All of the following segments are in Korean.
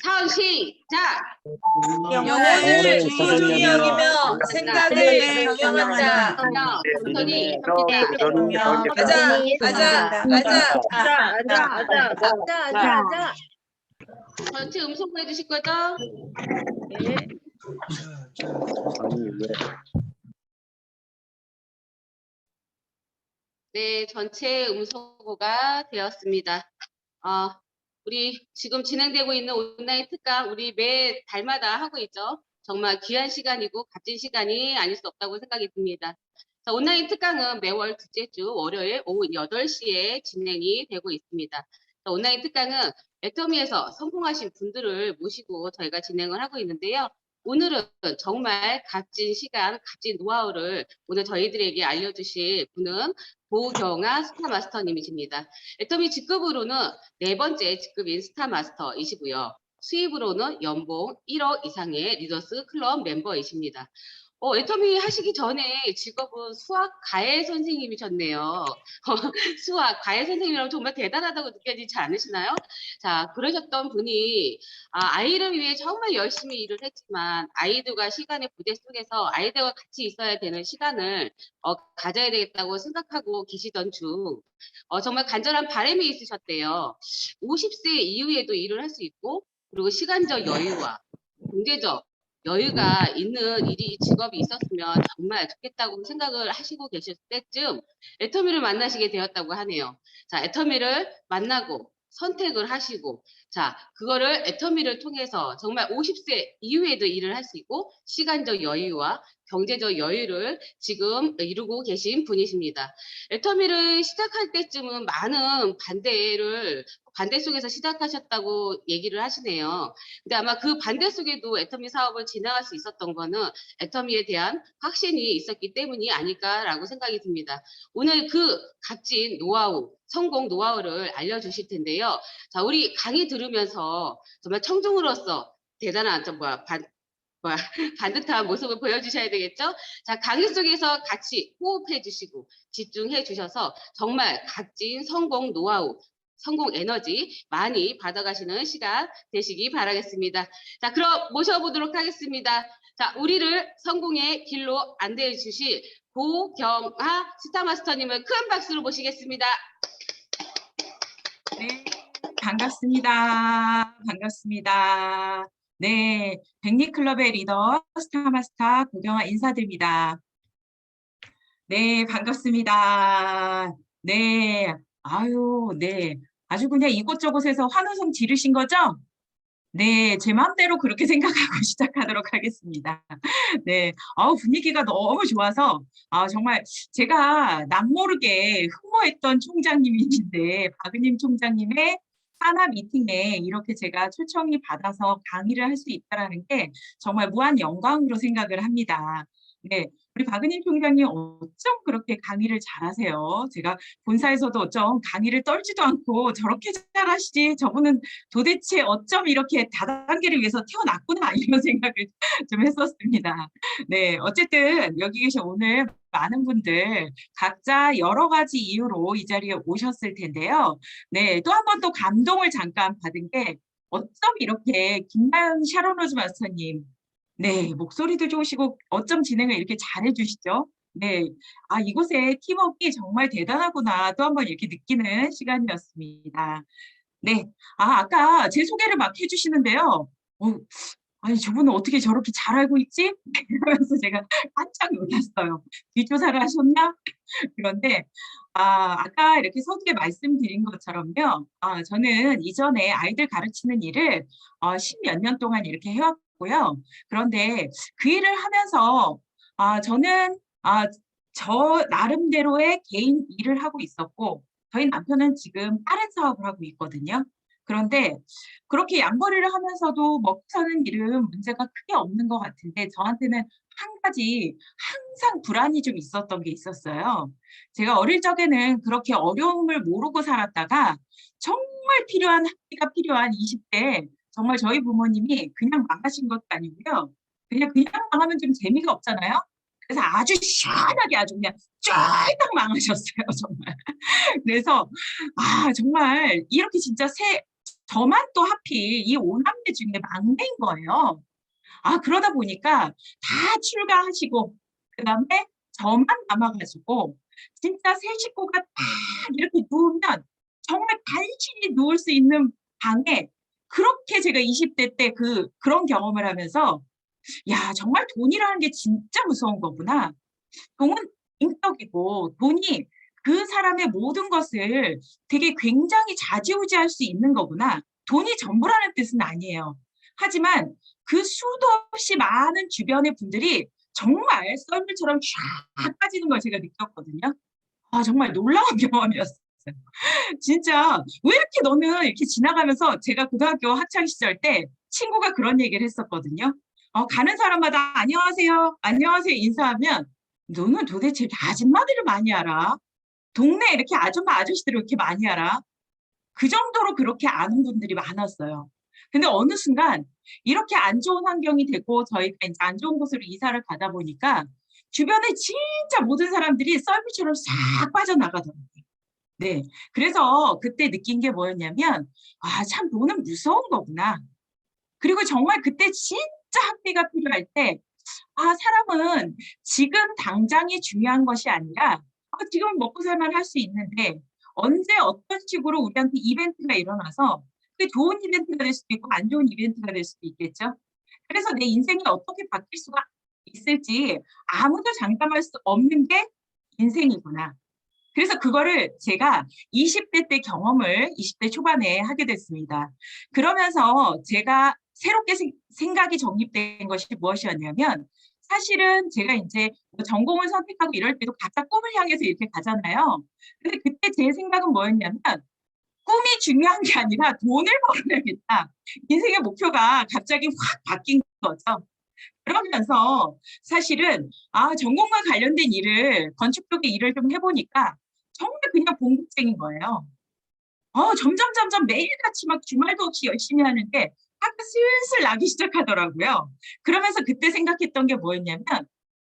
사원 시작. 영혼을 소중히 여기며 생각을 경영한 자. 우선이 아자. 전체 음성으로 해주실 거죠? 네. 네, 전체 음성어가 되었습니다. 우리 지금 진행되고 있는 온라인 특강 우리 매 달마다 하고 있죠. 정말 귀한 시간이고 값진 시간이 아닐 수 없다고 생각이 듭니다. 자, 온라인 특강은 매월 둘째 주 월요일 오후 8시에 진행이 되고 있습니다. 자, 온라인 특강은 애터미에서 성공하신 분들을 모시고 저희가 진행을 하고 있는데요. 오늘은 정말 값진 시간, 값진 노하우를 오늘 저희들에게 알려주실 분은 도경아 스타마스터님이십니다. 애터미 직급으로는 4번째 직급인 스타마스터이시고요. 수입으로는 연봉 1억 이상의 리더스 클럽 멤버이십니다. 애터미 하시기 전에 직업은 수학 과외 선생님이셨네요. 수학 과외 선생님이라면 정말 대단하다고 느껴지지 않으시나요? 자, 그러셨던 분이 아이를 위해 정말 열심히 일을 했지만 아이들과 시간의 부대 속에서 아이들과 같이 있어야 되는 시간을 가져야 되겠다고 생각하고 계시던 중 정말 간절한 바람이 있으셨대요. 50세 이후에도 일을 할 수 있고 그리고 시간적 여유와 경제적 여유가 있는 일이 직업이 있었으면 정말 좋겠다고 생각을 하시고 계셨을 때쯤 애터미를 만나시게 되었다고 하네요. 자, 애터미를 만나고 선택을 하시고 자, 그거를 애터미를 통해서 정말 50세 이후에도 일을 할 수 있고 시간적 여유와 경제적 여유를 지금 이루고 계신 분이십니다. 애터미를 시작할 때쯤은 많은 반대 속에서 시작하셨다고 얘기를 하시네요. 근데 아마 그 반대 속에도 애터미 사업을 진행할 수 있었던 거는 애터미에 대한 확신이 있었기 때문이 아닐까라고 생각이 듭니다. 오늘 그 값진 노하우, 성공 노하우를 알려주실 텐데요. 자, 우리 강의 들으면서 정말 청중으로서 대단한 반듯한 모습을 보여주셔야 되겠죠? 자, 강의 속에서 같이 호흡해 주시고 집중해 주셔서 정말 값진 성공 노하우, 성공 에너지 많이 받아가시는 시간 되시기 바라겠습니다. 자, 그럼 모셔보도록 하겠습니다. 자, 우리를 성공의 길로 안내해 주실 고경아 스타마스터님을 큰 박수로 모시겠습니다. 네, 반갑습니다. 네, 백리클럽의 리더 스타마스터 고경아 인사드립니다. 네, 반갑습니다. 네, 네. 아주 그냥 이곳저곳에서 환호성 지르신 거죠? 네, 제 마음대로 그렇게 생각하고 시작하도록 하겠습니다. 네, 분위기가 너무 좋아서 정말 제가 남모르게 흠모했던 총장님이신데 박은임 총장님의 산하 미팅에 이렇게 제가 초청이 받아서 강의를 할 수 있다는 게 정말 무한 영광으로 생각을 합니다. 네, 우리 박은임 총장님 어쩜 그렇게 강의를 잘하세요? 제가 본사에서도 어쩜 강의를 떨지도 않고 저렇게 잘하시지 저분은 도대체 어쩜 이렇게 다단계를 위해서 태어났구나 이런 생각을 좀 했었습니다. 네, 어쨌든 여기 계신 오늘 많은 분들 각자 여러 가지 이유로 이 자리에 오셨을 텐데요. 네, 또 한 번 또 감동을 잠깐 받은 게 어쩜 이렇게 김나영 샤론로즈 마스터님 네, 목소리도 좋으시고 어쩜 진행을 이렇게 잘해 주시죠? 네, 이곳의 팀워크가 정말 대단하구나 또 한 번 이렇게 느끼는 시간이었습니다. 네, 아까 제 소개를 막 해주시는데요. 아니 저분은 어떻게 저렇게 잘 알고 있지? 이러면서 제가 깜짝 놀랐어요. 뒷조사를 하셨나? 그런데 아까 이렇게 서두에 말씀드린 것처럼요. 저는 이전에 아이들 가르치는 일을 10몇 년 동안 이렇게 해왔고요. 그런데 그 일을 하면서 저는 저 나름대로의 개인 일을 하고 있었고 저희 남편은 지금 다른 사업을 하고 있거든요. 그런데 그렇게 양벌이를 하면서도 먹고 사는 일은 문제가 크게 없는 것 같은데 저한테는 한 가지 항상 불안이 좀 있었던 게 있었어요. 제가 어릴 적에는 그렇게 어려움을 모르고 살았다가 정말 필요한 학비가 필요한 20대 정말 저희 부모님이 그냥 망하신 것도 아니고요. 그냥 망하면 좀 재미가 없잖아요. 그래서 아주 시원하게 아주 그냥 쫄딱 망하셨어요, 정말. 그래서 정말 이렇게 진짜 저만 또 하필 이 5남매 중에 막내인 거예요. 그러다 보니까 다 출가하시고, 그 다음에 저만 남아가지고, 진짜 세 식구가 딱 이렇게 누우면 정말 간신히 누울 수 있는 방에, 그렇게 제가 20대 때 그런 경험을 하면서, 야, 정말 돈이라는 게 진짜 무서운 거구나. 돈은 인격이고, 돈이 그 사람의 모든 것을 되게 굉장히 좌지우지할 수 있는 거구나. 돈이 전부라는 뜻은 아니에요. 하지만 그 수도 없이 많은 주변의 분들이 정말 썰물처럼 쫙 빠지는 걸 제가 느꼈거든요. 정말 놀라운 경험이었어요. 진짜 왜 이렇게 너는 이렇게 지나가면서, 제가 고등학교 학창 시절 때 친구가 그런 얘기를 했었거든요. 가는 사람마다 안녕하세요, 안녕하세요 인사하면 너는 도대체 아줌마들을 많이 알아? 동네 이렇게 아줌마 아저씨들을 이렇게 많이 알아? 그 정도로 그렇게 아는 분들이 많았어요. 근데 어느 순간 이렇게 안 좋은 환경이 되고 저희가 이제 안 좋은 곳으로 이사를 가다 보니까 주변에 진짜 모든 사람들이 썰물처럼 싹 빠져나가더라고요. 네. 그래서 그때 느낀 게 뭐였냐면, 참 돈은 무서운 거구나. 그리고 정말 그때 진짜 학비가 필요할 때, 사람은 지금 당장이 중요한 것이 아니라, 지금 먹고 살만 할 수 있는데, 언제 어떤 식으로 우리한테 이벤트가 일어나서, 그게 좋은 이벤트가 될 수도 있고, 안 좋은 이벤트가 될 수도 있겠죠. 그래서 내 인생이 어떻게 바뀔 수가 있을지 아무도 장담할 수 없는 게 인생이구나. 그래서 그거를 제가 20대 때 경험을 20대 초반에 하게 됐습니다. 그러면서 제가 새롭게 생각이 정립된 것이 무엇이었냐면, 사실은 제가 이제 전공을 선택하고 이럴 때도 각자 꿈을 향해서 이렇게 가잖아요. 근데 그때 제 생각은 뭐였냐면, 꿈이 중요한 게 아니라 돈을 벌어야겠다. 인생의 목표가 갑자기 확 바뀐 거죠. 그러면서 사실은 전공과 관련된 일을, 건축 쪽의 일을 좀 해보니까 정말 그냥 공부쟁인 거예요. 점점 매일같이 막 주말도 없이 열심히 하는데 학교 슬슬 나기 시작하더라고요. 그러면서 그때 생각했던 게 뭐였냐면,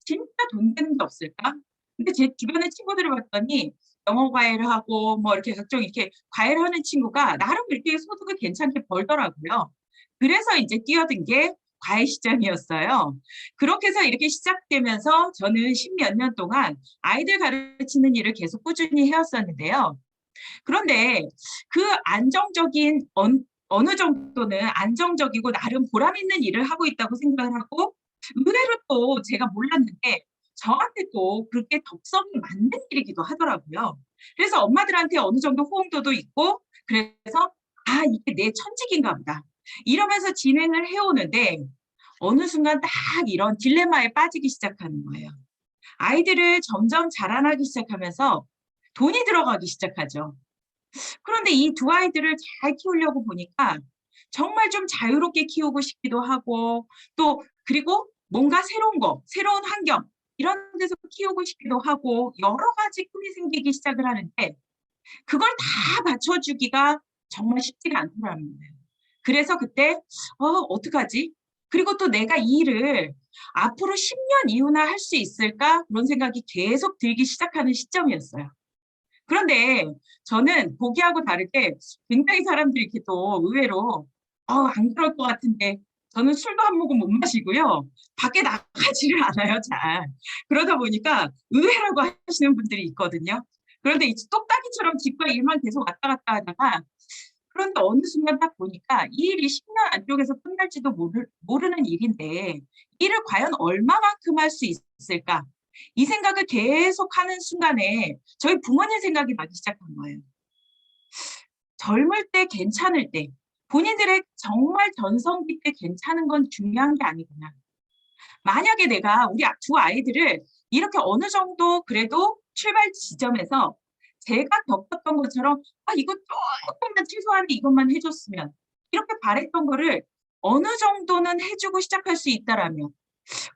진짜 돈 되는 게 없을까? 근데 제 주변의 친구들을 봤더니 영어 과외를 하고 뭐 이렇게 각종 이렇게 과외를 하는 친구가 나름 이렇게 소득을 괜찮게 벌더라고요. 그래서 이제 뛰어든 게 과외 시장이었어요. 그렇게 해서 이렇게 시작되면서 저는 십몇 년 동안 아이들 가르치는 일을 계속 꾸준히 해왔었는데요. 그런데 그 안정적인 어느 정도는 안정적이고 나름 보람 있는 일을 하고 있다고 생각을 하고, 의외로 또 제가 몰랐는데 저한테 또 그렇게 덕성이 맞는 일이기도 하더라고요. 그래서 엄마들한테 어느 정도 호응도도 있고, 그래서 이게 내 천직인가 보다 이러면서 진행을 해오는데, 어느 순간 딱 이런 딜레마에 빠지기 시작하는 거예요. 아이들을 점점 자라나기 시작하면서 돈이 들어가기 시작하죠. 그런데 이 두 아이들을 잘 키우려고 보니까 정말 좀 자유롭게 키우고 싶기도 하고, 또 그리고 뭔가 새로운 거, 새로운 환경 이런 데서 키우고 싶기도 하고, 여러 가지 꿈이 생기기 시작을 하는데 그걸 다 맞춰주기가 정말 쉽지가 않더라는 거예요. 그래서 그때 어떡하지? 그리고 또 내가 이 일을 앞으로 10년 이후나 할 수 있을까? 그런 생각이 계속 들기 시작하는 시점이었어요. 그런데 저는 보기하고 다르게 굉장히 사람들이 이렇게 또 의외로 안 그럴 것 같은데, 저는 술도 한 모금 못 마시고요. 밖에 나가지를 않아요, 잘. 그러다 보니까 의외라고 하시는 분들이 있거든요. 그런데 이 똑딱이처럼 집과 일만 계속 왔다 갔다 하다가, 그런데 어느 순간 딱 보니까 이 일이 10년 안쪽에서 끝날지도 모르는 일인데 일을 과연 얼마만큼 할 수 있을까? 이 생각을 계속 하는 순간에 저희 부모님 생각이 나기 시작한 거예요. 젊을 때 괜찮을 때, 본인들의 정말 전성기 때 괜찮은 건 중요한 게 아니구나. 만약에 내가 우리 두 아이들을 이렇게 어느 정도 그래도 출발 지점에서 제가 겪었던 것처럼 이거 조금만 최소한의 이것만 해줬으면, 이렇게 바랬던 거를 어느 정도는 해주고 시작할 수 있다라면,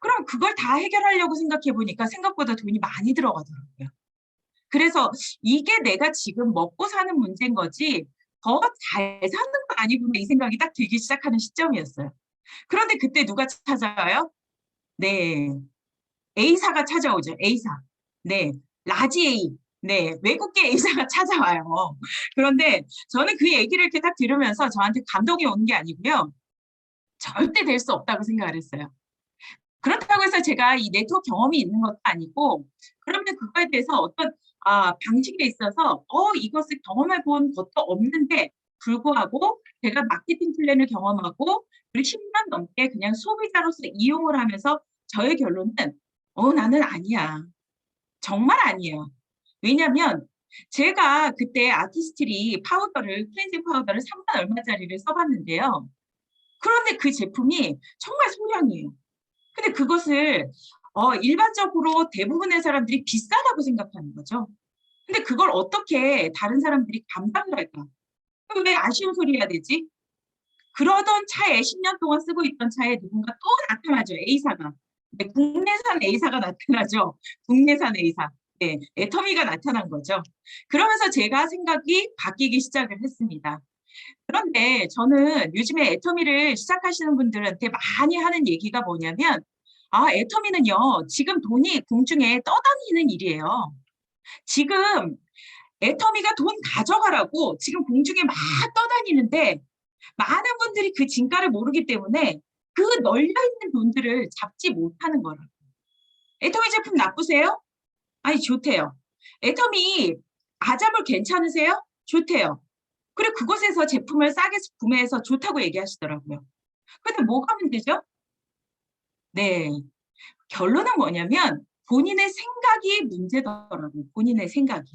그럼 그걸 다 해결하려고 생각해 보니까 생각보다 돈이 많이 들어가더라고요. 그래서 이게 내가 지금 먹고 사는 문제인 거지 더 잘 사는 거 아니구나, 이 생각이 딱 들기 시작하는 시점이었어요. 그런데 그때 누가 찾아와요? 네, A사가 찾아오죠. A사. 네, 라지 A. 네, 외국계 A사가 찾아와요. 그런데 저는 그 얘기를 이렇게 딱 들으면서 저한테 감동이 오는 게 아니고요. 절대 될 수 없다고 생각을 했어요. 그렇다고 해서 제가 이 네트워크 경험이 있는 것도 아니고, 그러면 그거에 대해서 어떤 방식에 있어서 이것을 경험해 본 것도 없는데 불구하고 제가 마케팅 플랜을 경험하고 그리고 10년 넘게 그냥 소비자로서 이용을 하면서 저의 결론은 나는 아니야. 정말 아니야. 왜냐면 제가 그때 아티스트리 파우더를 클렌징 파우더를 3만 얼마짜리를 써봤는데요. 그런데 그 제품이 정말 소량이에요. 근데 그것을 일반적으로 대부분의 사람들이 비싸다고 생각하는 거죠. 근데 그걸 어떻게 다른 사람들이 감당을 할까? 그럼 왜 아쉬운 소리 해야 되지? 그러던 차에 10년 동안 쓰고 있던 차에 누군가 또 나타나죠. A사가. 네, 국내산 A사가 나타나죠. 국내산 A사. 네, 애터미가 나타난 거죠. 그러면서 제가 생각이 바뀌기 시작을 했습니다. 그런데 저는 요즘에 애터미를 시작하시는 분들한테 많이 하는 얘기가 뭐냐면 애터미는요, 지금 돈이 공중에 떠다니는 일이에요. 지금 애터미가 돈 가져가라고 지금 공중에 막 떠다니는데 많은 분들이 그 진가를 모르기 때문에 그 널려있는 돈들을 잡지 못하는 거라고. 애터미 제품 나쁘세요? 아니, 좋대요. 애터미 아자몰 괜찮으세요? 좋대요. 그리고 그곳에서 제품을 싸게 구매해서 좋다고 얘기하시더라고요. 근데 뭐가 문제죠? 네. 결론은 뭐냐면 본인의 생각이 문제더라고요. 본인의 생각이.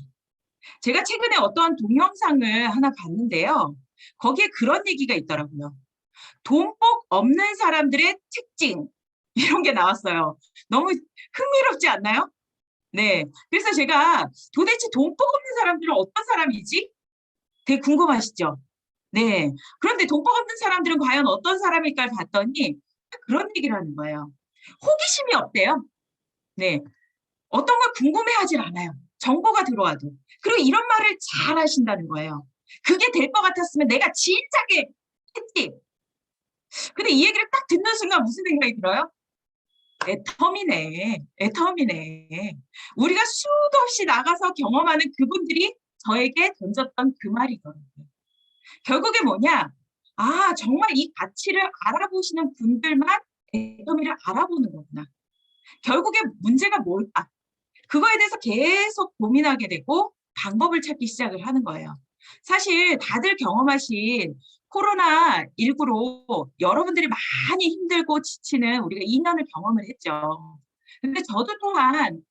제가 최근에 어떤 동영상을 하나 봤는데요. 거기에 그런 얘기가 있더라고요. 돈복 없는 사람들의 특징. 이런 게 나왔어요. 너무 흥미롭지 않나요? 네. 그래서 제가 도대체 돈복 없는 사람들은 어떤 사람이지? 되게 궁금하시죠? 네. 그런데 돈복 없는 사람들은 과연 어떤 사람일까 봤더니 그런 얘기를 하는 거예요. 호기심이 없대요. 네. 어떤 걸 궁금해하질 않아요. 정보가 들어와도. 그리고 이런 말을 잘 하신다는 거예요. 그게 될 것 같았으면 내가 진작에 했지. 근데 이 얘기를 딱 듣는 순간 무슨 생각이 들어요? 애터미네. 애터미네. 우리가 수도 없이 나가서 경험하는 그분들이 저에게 던졌던 그 말이더라고요. 결국에 뭐냐? 정말 이 가치를 알아보시는 분들만 애터미를 알아보는 거구나. 결국에 문제가 뭘까? 그거에 대해서 계속 고민하게 되고 방법을 찾기 시작을 하는 거예요. 사실 다들 경험하신 코로나19로 여러분들이 많이 힘들고 지치는 우리가 2년을 경험을 했죠. 근데 저도 또한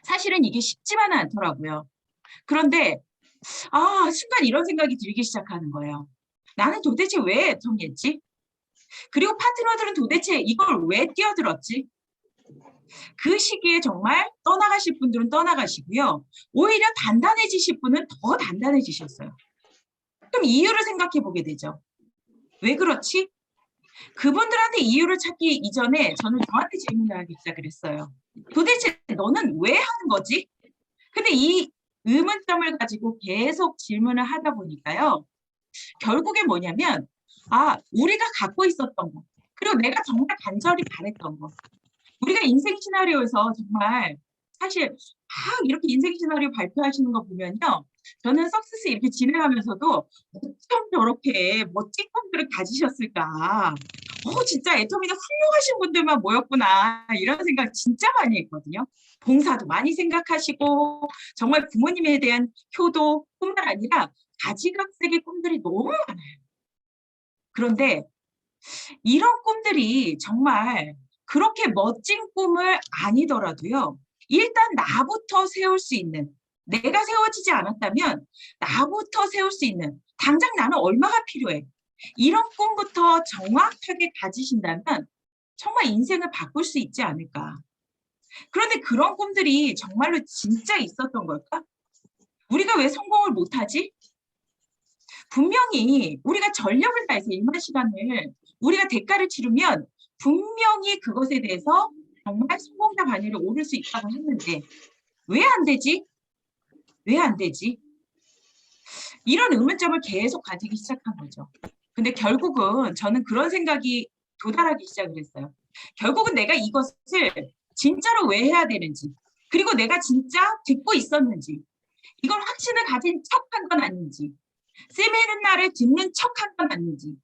사실은 이게 쉽지만은 않더라고요. 그런데 순간 이런 생각이 들기 시작하는 거예요. 나는 도대체 왜 애통했지? 그리고 파트너들은 도대체 이걸 왜 뛰어들었지? 그 시기에 정말 떠나가실 분들은 떠나가시고요. 오히려 단단해지실 분은 더 단단해지셨어요. 그럼 이유를 생각해 보게 되죠. 왜 그렇지? 그분들한테 이유를 찾기 이전에 저는 저한테 질문을 하기 시작을 했어요. 도대체 너는 왜 하는 거지? 근데 이 의문점을 가지고 계속 질문을 하다 보니까요. 결국에 뭐냐면 우리가 갖고 있었던 거 그리고 내가 정말 간절히 바랬던 거 우리가 인생 시나리오에서 정말 사실 이렇게 인생 시나리오 발표하시는 거 보면요. 저는 석세스 이렇게 진행하면서도 어쩜 저렇게 멋진 꿈들을 가지셨을까. 진짜 애터미는 훌륭하신 분들만 모였구나. 이런 생각 진짜 많이 했거든요. 봉사도 많이 생각하시고 정말 부모님에 대한 효도뿐만 아니라 가지각색의 꿈들이 너무 많아요. 그런데 이런 꿈들이 정말 그렇게 멋진 꿈을 아니더라도요. 일단 나부터 세울 수 있는 내가 세워지지 않았다면 나부터 세울 수 있는 당장 나는 얼마가 필요해. 이런 꿈부터 정확하게 가지신다면 정말 인생을 바꿀 수 있지 않을까. 그런데 그런 꿈들이 정말로 진짜 있었던 걸까? 우리가 왜 성공을 못하지? 분명히 우리가 전력을 다해서 1만 시간을 우리가 대가를 치르면 분명히 그것에 대해서 정말 성공자 반열에 오를 수 있다고 했는데 왜 안 되지? 왜 안 되지? 이런 의문점을 계속 가지기 시작한 거죠. 근데 결국은 저는 그런 생각이 도달하기 시작을 했어요. 결국은 내가 이것을 진짜로 왜 해야 되는지 그리고 내가 진짜 듣고 있었는지, 이걸 확신을 가진 척한 건 아닌지, 세미나를 듣는 척한 건 아닌지,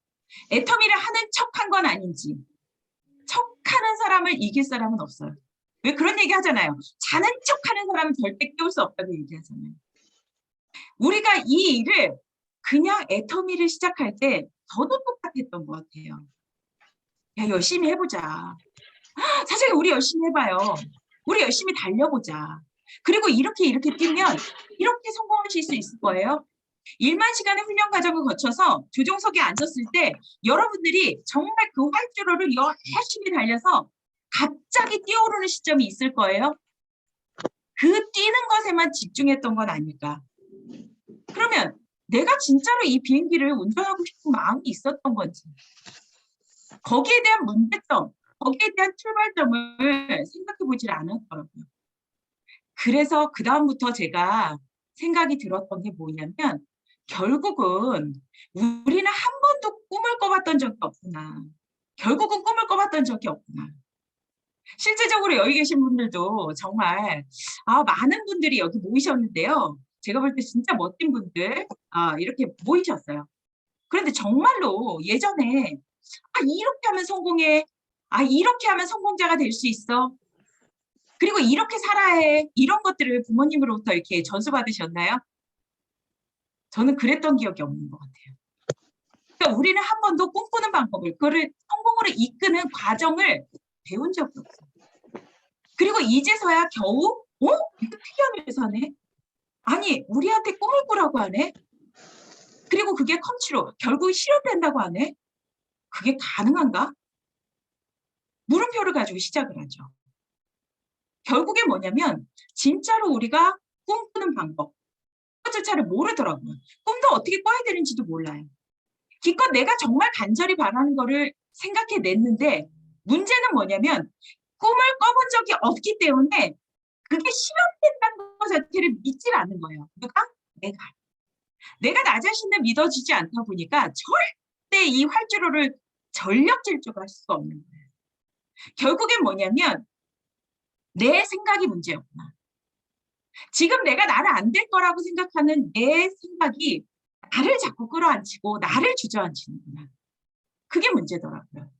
애터미를 하는 척한 건 아닌지, 척하는 사람을 이길 사람은 없어요. 왜 그런 얘기 하잖아요. 자는 척하는 사람은 절대 깨울 수 없다고 얘기하잖아요. 우리가 이 일을 그냥 애터미를 시작할 때 저도 똑같았던 것 같아요. 야, 열심히 해보자. 사실 우리 열심히 해봐요. 우리 열심히 달려보자. 그리고 이렇게 뛰면 이렇게 성공하실 수 있을 거예요. 1만 시간의 훈련 과정을 거쳐서 조종석에 앉았을 때 여러분들이 정말 그 활주로를 열심히 달려서 갑자기 뛰어오르는 시점이 있을 거예요. 그 뛰는 것에만 집중했던 건 아닐까. 그러면 내가 진짜로 이 비행기를 운전하고 싶은 마음이 있었던 건지, 거기에 대한 문제점, 거기에 대한 출발점을 생각해 보질 않았더라고요. 그래서 그 다음부터 제가 생각이 들었던 게 뭐냐면, 결국은 우리는 한 번도 꿈을 꿔봤던 적이 없구나. 결국은 꿈을 꿔봤던 적이 없구나. 실제적으로 여기 계신 분들도 정말 많은 분들이 여기 모이셨는데요. 제가 볼 때 진짜 멋진 분들 이렇게 모이셨어요. 그런데 정말로 예전에 이렇게 하면 성공해. 이렇게 하면 성공자가 될 수 있어. 그리고 이렇게 살아야 해. 이런 것들을 부모님으로부터 이렇게 전수받으셨나요? 저는 그랬던 기억이 없는 것 같아요. 그러니까 우리는 한 번도 꿈꾸는 방법을, 그거를 성공으로 이끄는 과정을 배운 적이 없어요. 그리고 이제서야 겨우 이거 특이한 회사네. 아니 우리한테 꿈을 꾸라고 하네. 그리고 그게 컴치로 결국 실현된다고 하네. 그게 가능한가? 물음표를 가지고 시작을 하죠. 결국에 뭐냐면 진짜로 우리가 꿈꾸는 방법, 그조차를 모르더라고요. 꿈도 어떻게 꿔야 되는지도 몰라요. 기껏 내가 정말 간절히 바라는 거를 생각해냈는데 문제는 뭐냐면 꿈을 꿔본 적이 없기 때문에 그게 실현된다는 것 자체를 믿질 않는 거예요. 누가? 내가 나 자신을 믿어주지 않다 보니까 절대 이 활주로를 전력 질주할 수가 없는 거예요. 결국엔 뭐냐면 내 생각이 문제였구나. 지금 내가 나를 안 될 거라고 생각하는 내 생각이 나를 자꾸 끌어안치고 나를 주저앉히는구나. 그게 문제더라고요.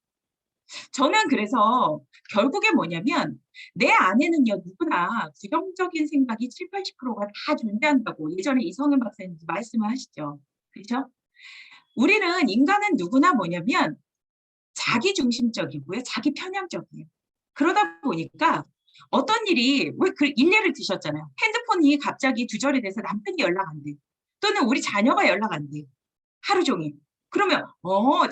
저는 그래서 결국에 뭐냐면 내 안에는요 누구나 부정적인 생각이 7, 80%가 다 존재한다고 예전에 이성윤 박사님 말씀을 하시죠. 그렇죠? 우리는 인간은 누구나 뭐냐면 자기중심적이고요. 자기 편향적이에요. 그러다 보니까 어떤 일이 왜 그 일례를 드셨잖아요. 핸드폰이 갑자기 두절이 돼서 남편이 연락 안 돼. 또는 우리 자녀가 연락 안 돼. 하루 종일. 그러면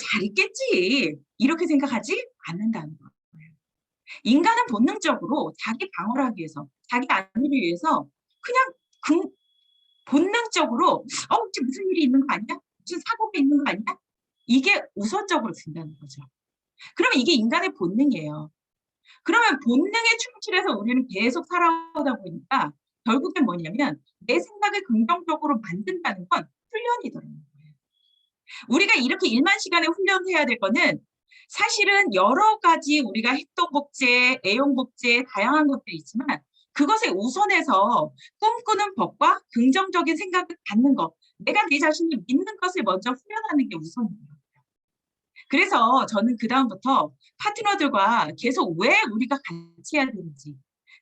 잘 있겠지. 이렇게 생각하지 않는다는 거예요. 인간은 본능적으로 자기 방어를 하기 위해서, 자기 안위를 위해서 그냥 본능적으로 혹시 무슨 일이 있는 거 아니야? 무슨 사고가 있는 거 아니야? 이게 우선적으로 든다는 거죠. 그러면 이게 인간의 본능이에요. 그러면 본능에 충실해서 우리는 계속 살아오다 보니까 결국엔 뭐냐면 내 생각을 긍정적으로 만든다는 건 훈련이더라고요. 우리가 이렇게 1만 시간의 훈련을 해야 될 거는 사실은 여러 가지 우리가 행동복제, 애용복제, 다양한 것들이 있지만 그것에 우선해서 꿈꾸는 법과 긍정적인 생각을 갖는 것, 내가 내 자신을 믿는 것을 먼저 훈련하는 게 우선이에요. 그래서 저는 그다음부터 파트너들과 계속 왜 우리가 같이 해야 되는지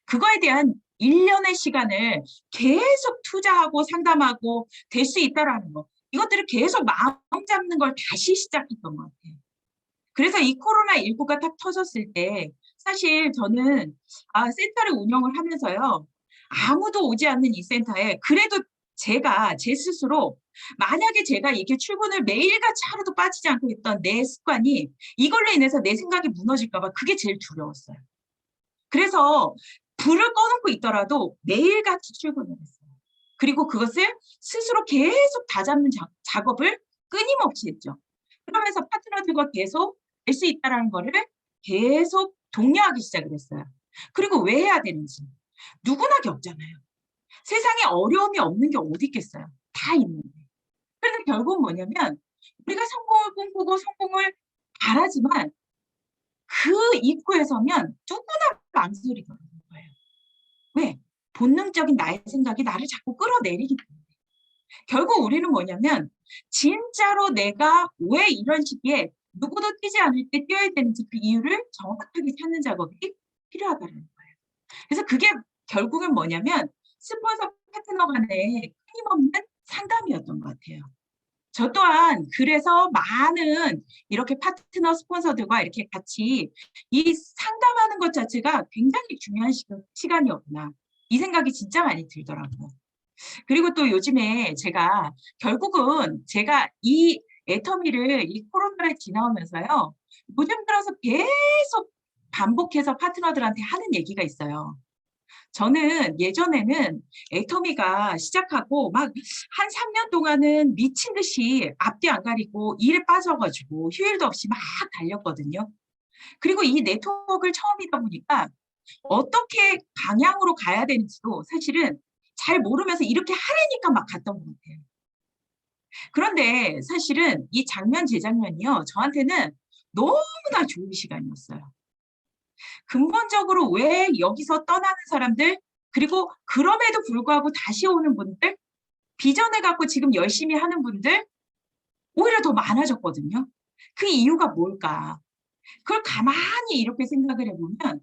그거에 대한 1년의 시간을 계속 투자하고 상담하고 될 수 있다라는 거. 이것들을 계속 마음 잡는 걸 다시 시작했던 것 같아요. 그래서 이 코로나19가 딱 터졌을 때 사실 저는 센터를 운영을 하면서요. 아무도 오지 않는 이 센터에 그래도 제가 제 스스로 만약에 제가 이렇게 출근을 매일같이 하루도 빠지지 않고 있던 내 습관이 이걸로 인해서 내 생각이 무너질까 봐 그게 제일 두려웠어요. 그래서 불을 꺼놓고 있더라도 매일같이 출근을 했어요. 그리고 그것을 스스로 계속 다잡는 작업을 끊임없이 했죠. 그러면서 파트너들과 계속 될 수 있다는 거를 계속 독려하기 시작을 했어요. 그리고 왜 해야 되는지 누구나 겪잖아요. 세상에 어려움이 없는 게 어디 있겠어요. 다 있는데. 그래서 결국은 뭐냐면 우리가 성공을 꿈꾸고 성공을 바라지만 그 입구에 서면 누구나 망설이더라는 거예요. 왜? 본능적인 나의 생각이 나를 자꾸 끌어내리기 때문에. 결국 우리는 뭐냐면 진짜로 내가 왜 이런 시기에 누구도 뛰지 않을 때 뛰어야 되는지 그 이유를 정확하게 찾는 작업이 필요하다는 거예요. 그래서 그게 결국은 뭐냐면 스폰서 파트너 간의 끊임없는 상담이었던 것 같아요. 저 또한 그래서 많은 이렇게 파트너 스폰서들과 이렇게 같이 이 상담하는 것 자체가 굉장히 중요한 시간이었구나. 이 생각이 진짜 많이 들더라고요. 그리고 또 요즘에 제가 결국은 제가 이 애터미를 이 코로나를 지나오면서요. 요즘 들어서 계속 반복해서 파트너들한테 하는 얘기가 있어요. 저는 예전에는 애터미가 시작하고 막 한 3년 동안은 미친 듯이 앞뒤 안 가리고 일에 빠져가지고 휴일도 없이 막 달렸거든요. 그리고 이 네트워크를 처음이다 보니까 어떻게 방향으로 가야 되는지도 사실은 잘 모르면서 이렇게 하려니까 막 갔던 것 같아요. 그런데 사실은 이 작년, 재작년이요. 저한테는 너무나 좋은 시간이었어요. 근본적으로 왜 여기서 떠나는 사람들, 그리고 그럼에도 불구하고 다시 오는 분들, 비전을 갖고 지금 열심히 하는 분들, 오히려 더 많아졌거든요. 그 이유가 뭘까? 그걸 가만히 이렇게 생각을 해보면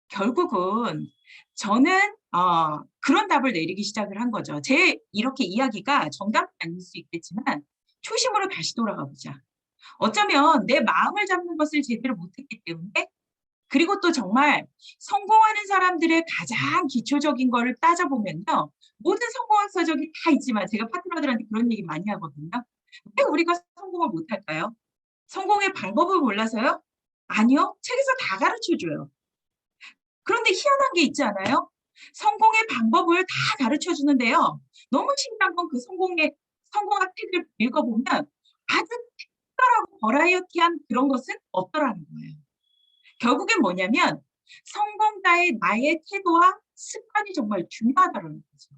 결국은 저는 그런 답을 내리기 시작을 한 거죠. 제 이렇게 이야기가 정답은 아닐 수 있겠지만 초심으로 다시 돌아가 보자. 어쩌면 내 마음을 잡는 것을 제대로 못했기 때문에 그리고 또 정말 성공하는 사람들의 가장 기초적인 거를 따져보면요. 모든 성공학서적이 다 있지만 제가 파트너들한테 그런 얘기 많이 하거든요. 왜 우리가 성공을 못할까요? 성공의 방법을 몰라서요? 아니요. 책에서 다 가르쳐줘요. 그런데 희한한 게 있지 않아요? 성공의 방법을 다 가르쳐 주는데요. 너무 신기한 건 그 성공학 책을 읽어보면 아주 특별하고 버라이어티한 그런 것은 없더라는 거예요. 결국엔 뭐냐면 성공자의 나의 태도와 습관이 정말 중요하다는 거죠.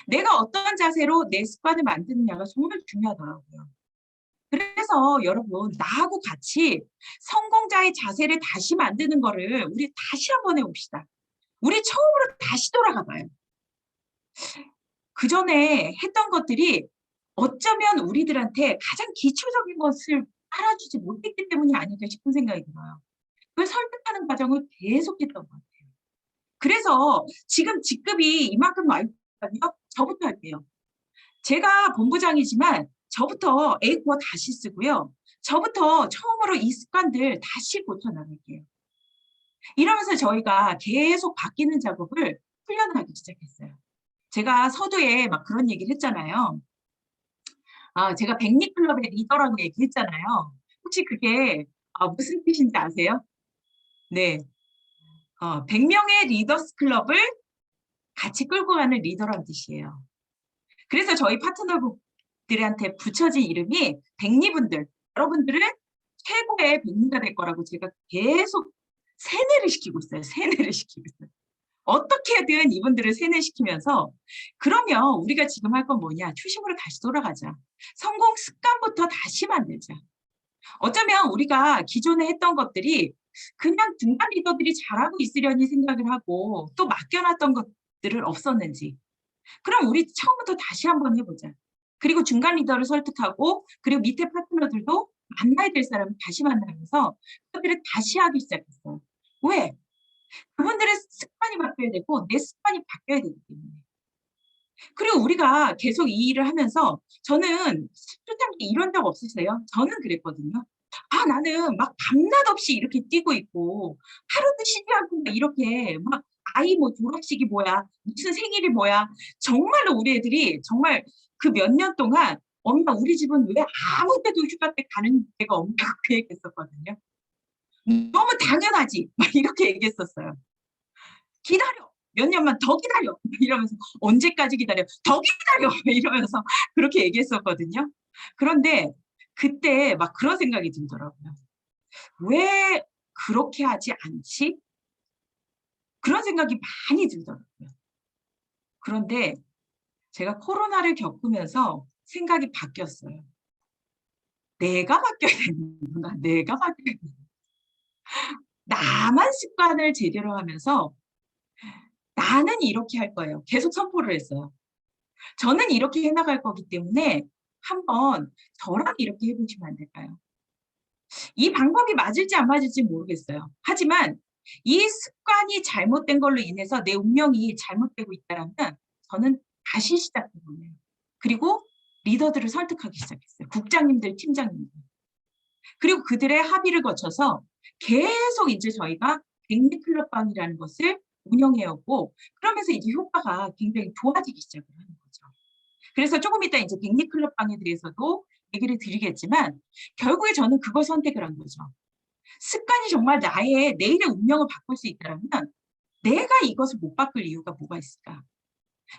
내가 어떤 자세로 내 습관을 만드느냐가 정말 중요하더라고요. 그래서 여러분 나하고 같이 성공자의 자세를 다시 만드는 거를 우리 다시 한번 해봅시다. 우리 처음으로 다시 돌아가 봐요. 그 전에 했던 것들이 어쩌면 우리들한테 가장 기초적인 것을 알아주지 못했기 때문이 아닐까 싶은 생각이 들어요. 그걸 설득하는 과정을 계속했던 것 같아요. 그래서 지금 직급이 이만큼 와 있거든요. 저부터 할게요. 제가 본부장이지만 저부터 A4 다시 쓰고요. 저부터 처음으로 이 습관들 다시 고쳐나갈게요. 이러면서 저희가 계속 바뀌는 작업을 훈련하기 시작했어요. 제가 서두에 막 그런 얘기를 했잖아요. 제가 백리클럽의 리더라고 얘기했잖아요. 혹시 그게 무슨 뜻인지 아세요? 네. 100명의 리더스 클럽을 같이 끌고 가는 리더라는 뜻이에요. 그래서 저희 파트너들한테 붙여진 이름이 백리분들, 여러분들은 최고의 백리가 될 거라고 제가 계속 세뇌를 시키고 있어요. 세뇌를 시키고 있어요. 어떻게든 이분들을 세뇌시키면서 그러면 우리가 지금 할 건 뭐냐? 초심으로 다시 돌아가자. 성공 습관부터 다시 만들자. 어쩌면 우리가 기존에 했던 것들이 그냥 중간 리더들이 잘하고 있으려니 생각을 하고 또 맡겨놨던 것들은 없었는지. 그럼 우리 처음부터 다시 한번 해보자. 그리고 중간 리더를 설득하고 그리고 밑에 파트너들도 만나야 될 사람을 다시 만나면서 그들을 다시 하기 시작했어요. 왜? 그분들의 습관이 바뀌어야 되고 내 습관이 바뀌어야 되기 때문에. 그리고 우리가 계속 이 일을 하면서 저는 초창기 이런 적 없으세요? 저는 그랬거든요. 나는 막 밤낮 없이 이렇게 뛰고 있고 하루도 쉬지 않고 이렇게 막 아이 뭐 졸업식이 뭐야 무슨 생일이 뭐야 정말로 우리 애들이 정말 그 몇 년 동안 엄마 우리 집은 왜 아무 때도 휴가 때 가는 데가 없냐고 그 얘기했었거든요. 너무 당연하지 막 이렇게 얘기했었어요. 기다려 몇 년만 더 기다려 이러면서 언제까지 기다려 더 기다려 이러면서 그렇게 얘기했었거든요. 그런데 그때 막 그런 생각이 들더라고요. 왜 그렇게 하지 않지? 그런 생각이 많이 들더라고요. 그런데 제가 코로나를 겪으면서 생각이 바뀌었어요. 내가 바뀌어야 되는구나. 내가 바뀌어야 되는구나. 나만 습관을 제대로 하면서 나는 이렇게 할 거예요. 계속 선포를 했어요. 저는 이렇게 해나갈 거기 때문에 한번 저랑 이렇게 해보시면 안 될까요? 이 방법이 맞을지 안 맞을지 모르겠어요. 하지만 이 습관이 잘못된 걸로 인해서 내 운명이 잘못되고 있다면 저는 다시 시작해보네요. 그리고 리더들을 설득하기 시작했어요. 국장님들, 팀장님들. 그리고 그들의 합의를 거쳐서 계속 이제 저희가 백미클럽방이라는 것을 운영해오고 그러면서 이제 효과가 굉장히 좋아지기 시작을 하는 거죠. 그래서 조금 이따 이제 백미클럽방에 대해서도 얘기를 드리겠지만 결국에 저는 그걸 선택을 한 거죠. 습관이 정말 나의 내일의 운명을 바꿀 수 있다면 내가 이것을 못 바꿀 이유가 뭐가 있을까?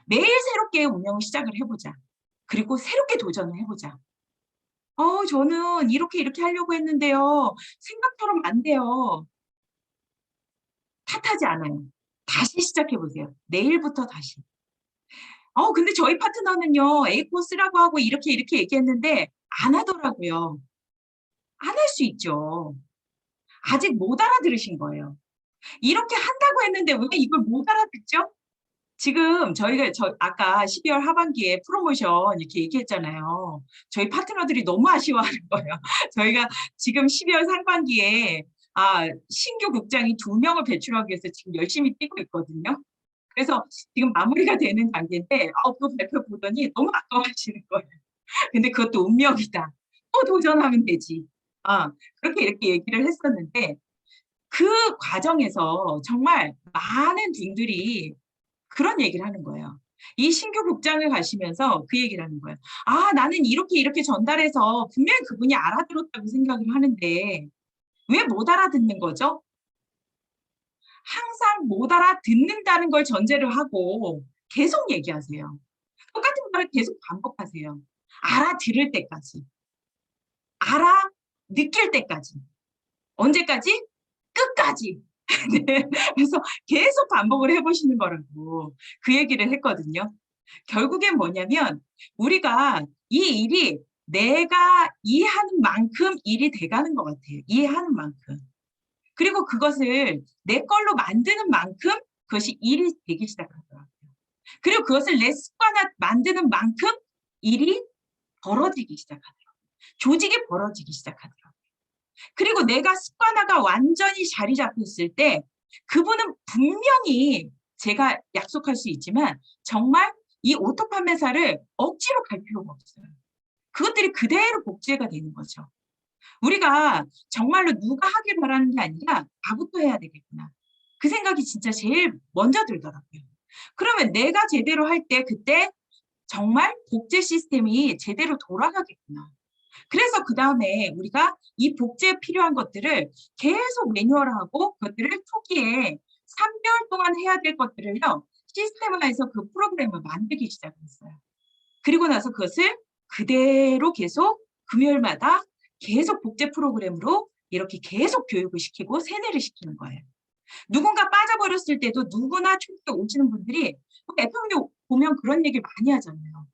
매일 새롭게 운명을 시작을 해보자. 그리고 새롭게 도전을 해보자. 저는 이렇게 하려고 했는데요. 생각처럼 안 돼요. 탓하지 않아요. 다시 시작해보세요. 내일부터 다시. 근데 저희 파트너는요, A4 쓰라고 하고 이렇게 얘기했는데 안 하더라고요. 안 할 수 있죠. 아직 못 알아들으신 거예요. 이렇게 한다고 했는데 왜 이걸 못 알아듣죠? 지금 저희가 아까 12월 하반기에 프로모션 이렇게 얘기했잖아요. 저희 파트너들이 너무 아쉬워하는 거예요. 저희가 지금 12월 상반기에 신규 국장이 2명을 배출하기 위해서 지금 열심히 뛰고 있거든요. 그래서 지금 마무리가 되는 단계인데 그 발표 보더니 너무 아까워하시는 거예요. 근데 그것도 운명이다. 또 도전하면 되지. 그렇게 이렇게 얘기를 했었는데 그 과정에서 정말 많은 분들이 그런 얘기를 하는 거예요. 이 신규 국장을 가시면서 그 얘기를 하는 거예요. 나는 이렇게 전달해서 분명히 그분이 알아들었다고 생각을 하는데 왜 못 알아듣는 거죠? 항상 못 알아듣는다는 걸 전제를 하고 계속 얘기하세요. 똑같은 말을 계속 반복하세요. 알아들을 때까지. 느낄 때까지. 언제까지? 끝까지. 네. 그래서 계속 반복을 해보시는 거라고 그 얘기를 했거든요. 결국엔 뭐냐면 우리가 이 일이 내가 이해하는 만큼 일이 돼가는 것 같아요. 이해하는 만큼. 그리고 그것을 내 걸로 만드는 만큼 그것이 일이 되기 시작하더라고요. 그리고 그것을 내 습관화 만드는 만큼 일이 벌어지기 시작하더라고요. 조직이 벌어지기 시작하더라고요. 그리고 내가 습관화가 완전히 자리 잡혔을 때 그분은 분명히 제가 약속할 수 있지만 정말 이 오토 판매사를 억지로 갈 필요가 없어요. 그것들이 그대로 복제가 되는 거죠. 우리가 정말로 누가 하길 바라는 게 아니라 나부터 해야 되겠구나. 그 생각이 진짜 제일 먼저 들더라고요. 그러면 내가 제대로 할 때 그때 정말 복제 시스템이 제대로 돌아가겠구나. 그래서 그 다음에 우리가 이 복제에 필요한 것들을 계속 매뉴얼화하고 그것들을 초기에 3개월 동안 해야 될 것들을요. 시스템화해서 그 프로그램을 만들기 시작했어요. 그리고 나서 그것을 그대로 계속 금요일마다 계속 복제 프로그램으로 이렇게 계속 교육을 시키고 세뇌를 시키는 거예요. 누군가 빠져버렸을 때도 누구나 초기에 오시는 분들이 FMU 보면 그런 얘기를 많이 하잖아요.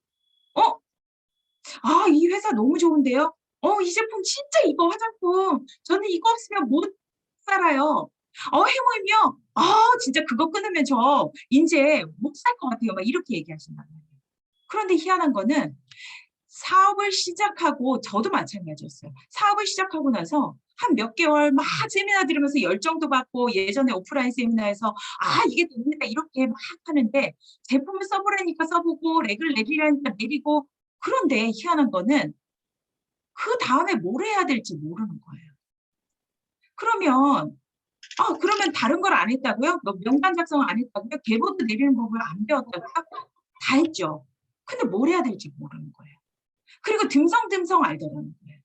이 회사 너무 좋은데요? 이 제품 진짜 이거 화장품 저는 이거 없으면 못 살아요. 해모임이요? 진짜 그거 끊으면 저 이제 못 살 것 같아요. 막 이렇게 얘기하신단 말이에요. 그런데 희한한 거는 사업을 시작하고 저도 마찬가지였어요. 사업을 시작하고 나서 한 몇 개월 막 세미나 들으면서 열정도 받고 예전에 오프라인 세미나에서 이게 됩니다 이렇게 막 하는데 제품을 써보라니까 써보고 렉을 내리라니까 내리고 그런데 희한한 거는 그 다음에 뭘 해야 될지 모르는 거예요. 그러면 다른 걸 안 했다고요? 명단 작성 안 했다고요? 계보드 내리는 법을 안 배웠다고요? 다 했죠. 근데 뭘 해야 될지 모르는 거예요. 그리고 듬성듬성 알더라는 거예요.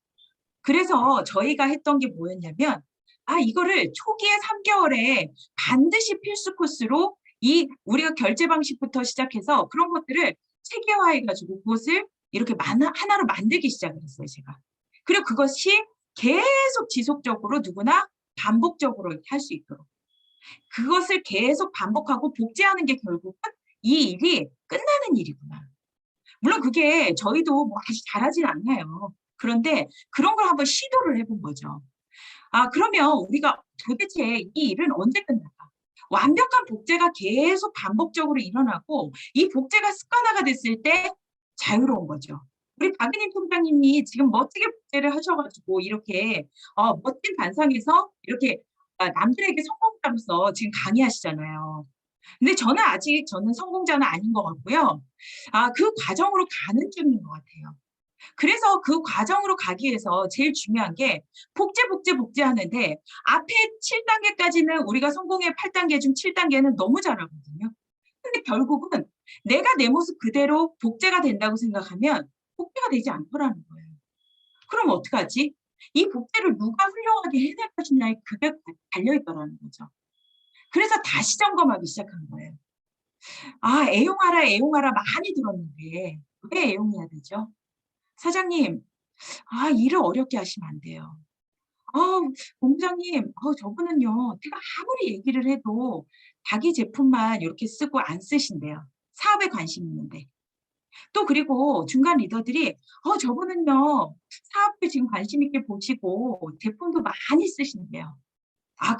그래서 저희가 했던 게 뭐였냐면 이거를 초기에 3개월에 반드시 필수 코스로 우리가 결제 방식부터 시작해서 그런 것들을 체계화해가지고 그것을 이렇게 하나로 만들기 시작을 했어요, 제가. 그리고 그것이 계속 지속적으로 누구나 반복적으로 할 수 있도록. 그것을 계속 반복하고 복제하는 게 결국은 이 일이 끝나는 일이구나. 물론 그게 저희도 뭐 아주 잘하진 않아요. 그런데 그런 걸 한번 시도를 해본 거죠. 그러면 우리가 도대체 이 일은 언제 끝날까? 완벽한 복제가 계속 반복적으로 일어나고 이 복제가 습관화가 됐을 때 자유로운 거죠. 우리 박은임 총장님이 지금 멋지게 복제를 하셔가지고 이렇게 멋진 단상에서 이렇게 남들에게 성공자로서 지금 강의하시잖아요. 근데 저는 복제자는 아닌 것 같고요. 그 과정으로 가는 중인 것 같아요. 그래서 그 과정으로 가기 위해서 제일 중요한 게 복제하는데 앞에 7단계까지는 우리가 성공의 8단계 중 7단계는 너무 잘하거든요. 근데 결국은 내가 내 모습 그대로 복제가 된다고 생각하면 복제가 되지 않더라는 거예요. 그럼 어떡하지? 이 복제를 누가 훌륭하게 해낼 것이냐에 그게 달려있더라는 거죠. 그래서 다시 점검하기 시작한 거예요. 애용하라 많이 들었는데 왜 애용해야 되죠? 사장님, 일을 어렵게 하시면 안 돼요. 본부장님, 저분은요, 제가 아무리 얘기를 해도 자기 제품만 이렇게 쓰고 안 쓰신대요. 사업에 관심 있는데. 또 그리고 중간 리더들이, 저분은요, 사업도 지금 관심 있게 보시고 제품도 많이 쓰시는데요.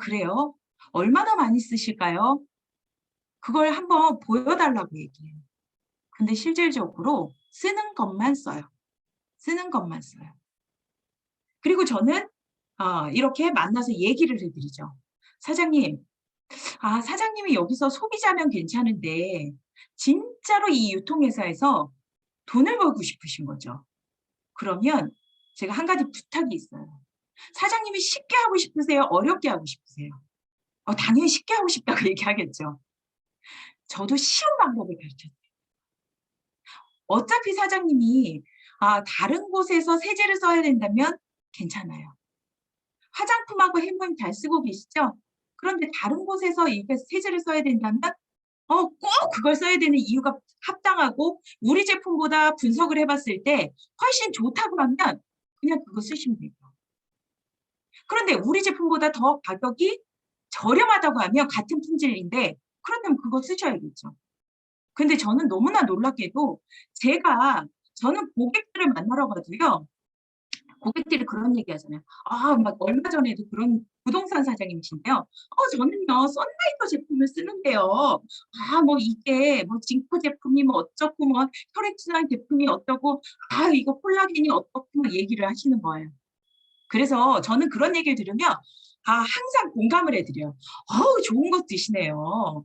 그래요? 얼마나 많이 쓰실까요? 그걸 한번 보여달라고 얘기해요. 근데 실질적으로 쓰는 것만 써요. 쓰는 것만 써요. 그리고 저는 이렇게 만나서 얘기를 해드리죠. 사장님, 사장님이 여기서 소비자면 괜찮은데 진짜로 이 유통회사에서 돈을 벌고 싶으신 거죠. 그러면 제가 한 가지 부탁이 있어요. 사장님이 쉽게 하고 싶으세요? 어렵게 하고 싶으세요? 당연히 쉽게 하고 싶다고 얘기하겠죠. 저도 쉬운 방법을 가르쳐드려요. 어차피 사장님이 다른 곳에서 세제를 써야 된다면 괜찮아요. 화장품하고 해모임 잘 쓰고 계시죠? 그런데 다른 곳에서 이게 세제를 써야 된다면 꼭 그걸 써야 되는 이유가 합당하고 우리 제품보다 분석을 해봤을 때 훨씬 좋다고 하면 그냥 그거 쓰시면 돼요. 그런데 우리 제품보다 더 가격이 저렴하다고 하면 같은 품질인데 그렇다면 그거 쓰셔야겠죠. 근데 저는 너무나 놀랍게도 저는 고객들을 만나러 가도요. 고객들이 그런 얘기 하잖아요. 막 얼마 전에도 그런 부동산 사장님이신데요. 저는요, 썬라이터 제품을 쓰는데요. 뭐 이게 뭐 징크 제품이 뭐 어쩌고 뭐 혈액순환 제품이 어쩌고 이거 콜라겐이 어떻고 막 얘기를 하시는 거예요. 그래서 저는 그런 얘기를 들으면 항상 공감을 해드려요. 좋은 거 드시네요.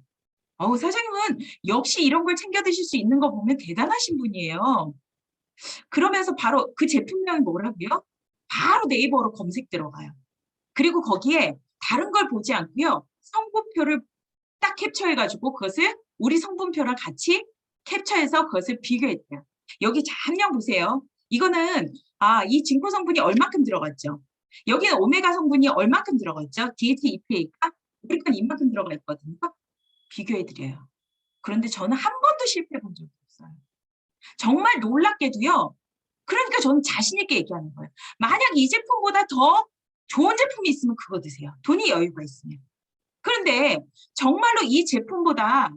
사장님은 역시 이런 걸 챙겨 드실 수 있는 거 보면 대단하신 분이에요. 그러면서 바로 그 제품명이 뭐라고요? 바로 네이버로 검색 들어가요. 그리고 거기에 다른 걸 보지 않고요. 성분표를 딱 캡처해가지고 그것을 우리 성분표랑 같이 캡처해서 그것을 비교했대요. 여기 잠깐 보세요. 이거는 이 징코 성분이 얼마큼 들어갔죠? 여기는 오메가 성분이 얼마큼 들어갔죠? DHA, EPA가 우리 건 이만큼 들어가 있거든요. 비교해드려요. 그런데 저는 한 번도 실패해 본 적이 없어요. 정말 놀랍게도요. 그러니까 저는 자신 있게 얘기하는 거예요. 만약 이 제품보다 더 좋은 제품이 있으면 그거 드세요. 돈이 여유가 있으면. 그런데 정말로 이 제품보다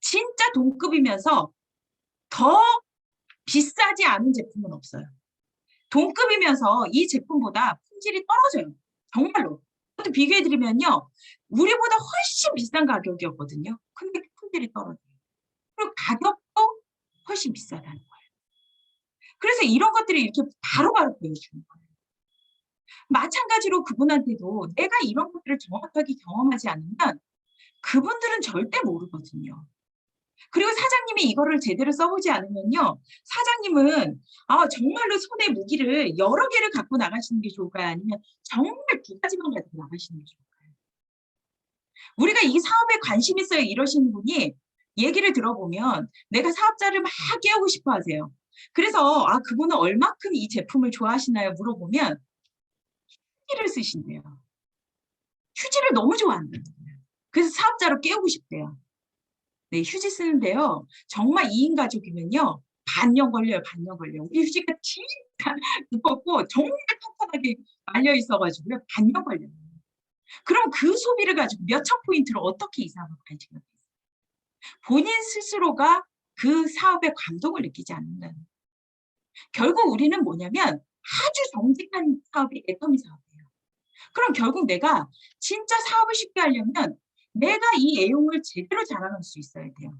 진짜 동급이면서 더 비싸지 않은 제품은 없어요. 동급이면서 이 제품보다 품질이 떨어져요. 정말로. 그것도 비교해드리면요. 우리보다 훨씬 비싼 가격이었거든요. 근데 품질이 떨어져요. 그리고 가격도 훨씬 비싸다는 거예요. 그래서 이런 것들을 이렇게 바로바로 보여주는 거예요. 마찬가지로 그분한테도 내가 이런 것들을 정확하게 경험하지 않으면 그분들은 절대 모르거든요. 그리고 사장님이 이거를 제대로 써보지 않으면요. 사장님은 정말로 손에 무기를 여러 개를 갖고 나가시는 게 좋을까요? 아니면 정말 2가지만 가지고 나가시는 게 좋을까요? 우리가 이 사업에 관심 있어요 이러시는 분이 얘기를 들어보면 내가 사업자를 막 깨우고 싶어 하세요. 그래서 그분은 얼마큼 이 제품을 좋아하시나요? 물어보면 휴지를 쓰신대요. 휴지를 너무 좋아한다는 거예요. 그래서 사업자로 깨우고 싶대요. 네, 휴지 쓰는데요. 정말 2인 가족이면요. 반년 걸려요. 반년 걸려요. 우리 휴지가 진짜 두껍고 정말 튼튼하게 말려 있어가지고요. 반년 걸려요. 그럼 그 소비를 가지고 몇천 포인트를 어떻게 이상을 가지고 있어요? 본인 스스로가 그 사업에 감동을 느끼지 않는다는 거예요. 결국 우리는 뭐냐면 아주 정직한 사업이 애터미 사업이에요. 그럼 결국 내가 진짜 사업을 쉽게 하려면 내가 이 애용을 제대로 자랑할 수 있어야 돼요.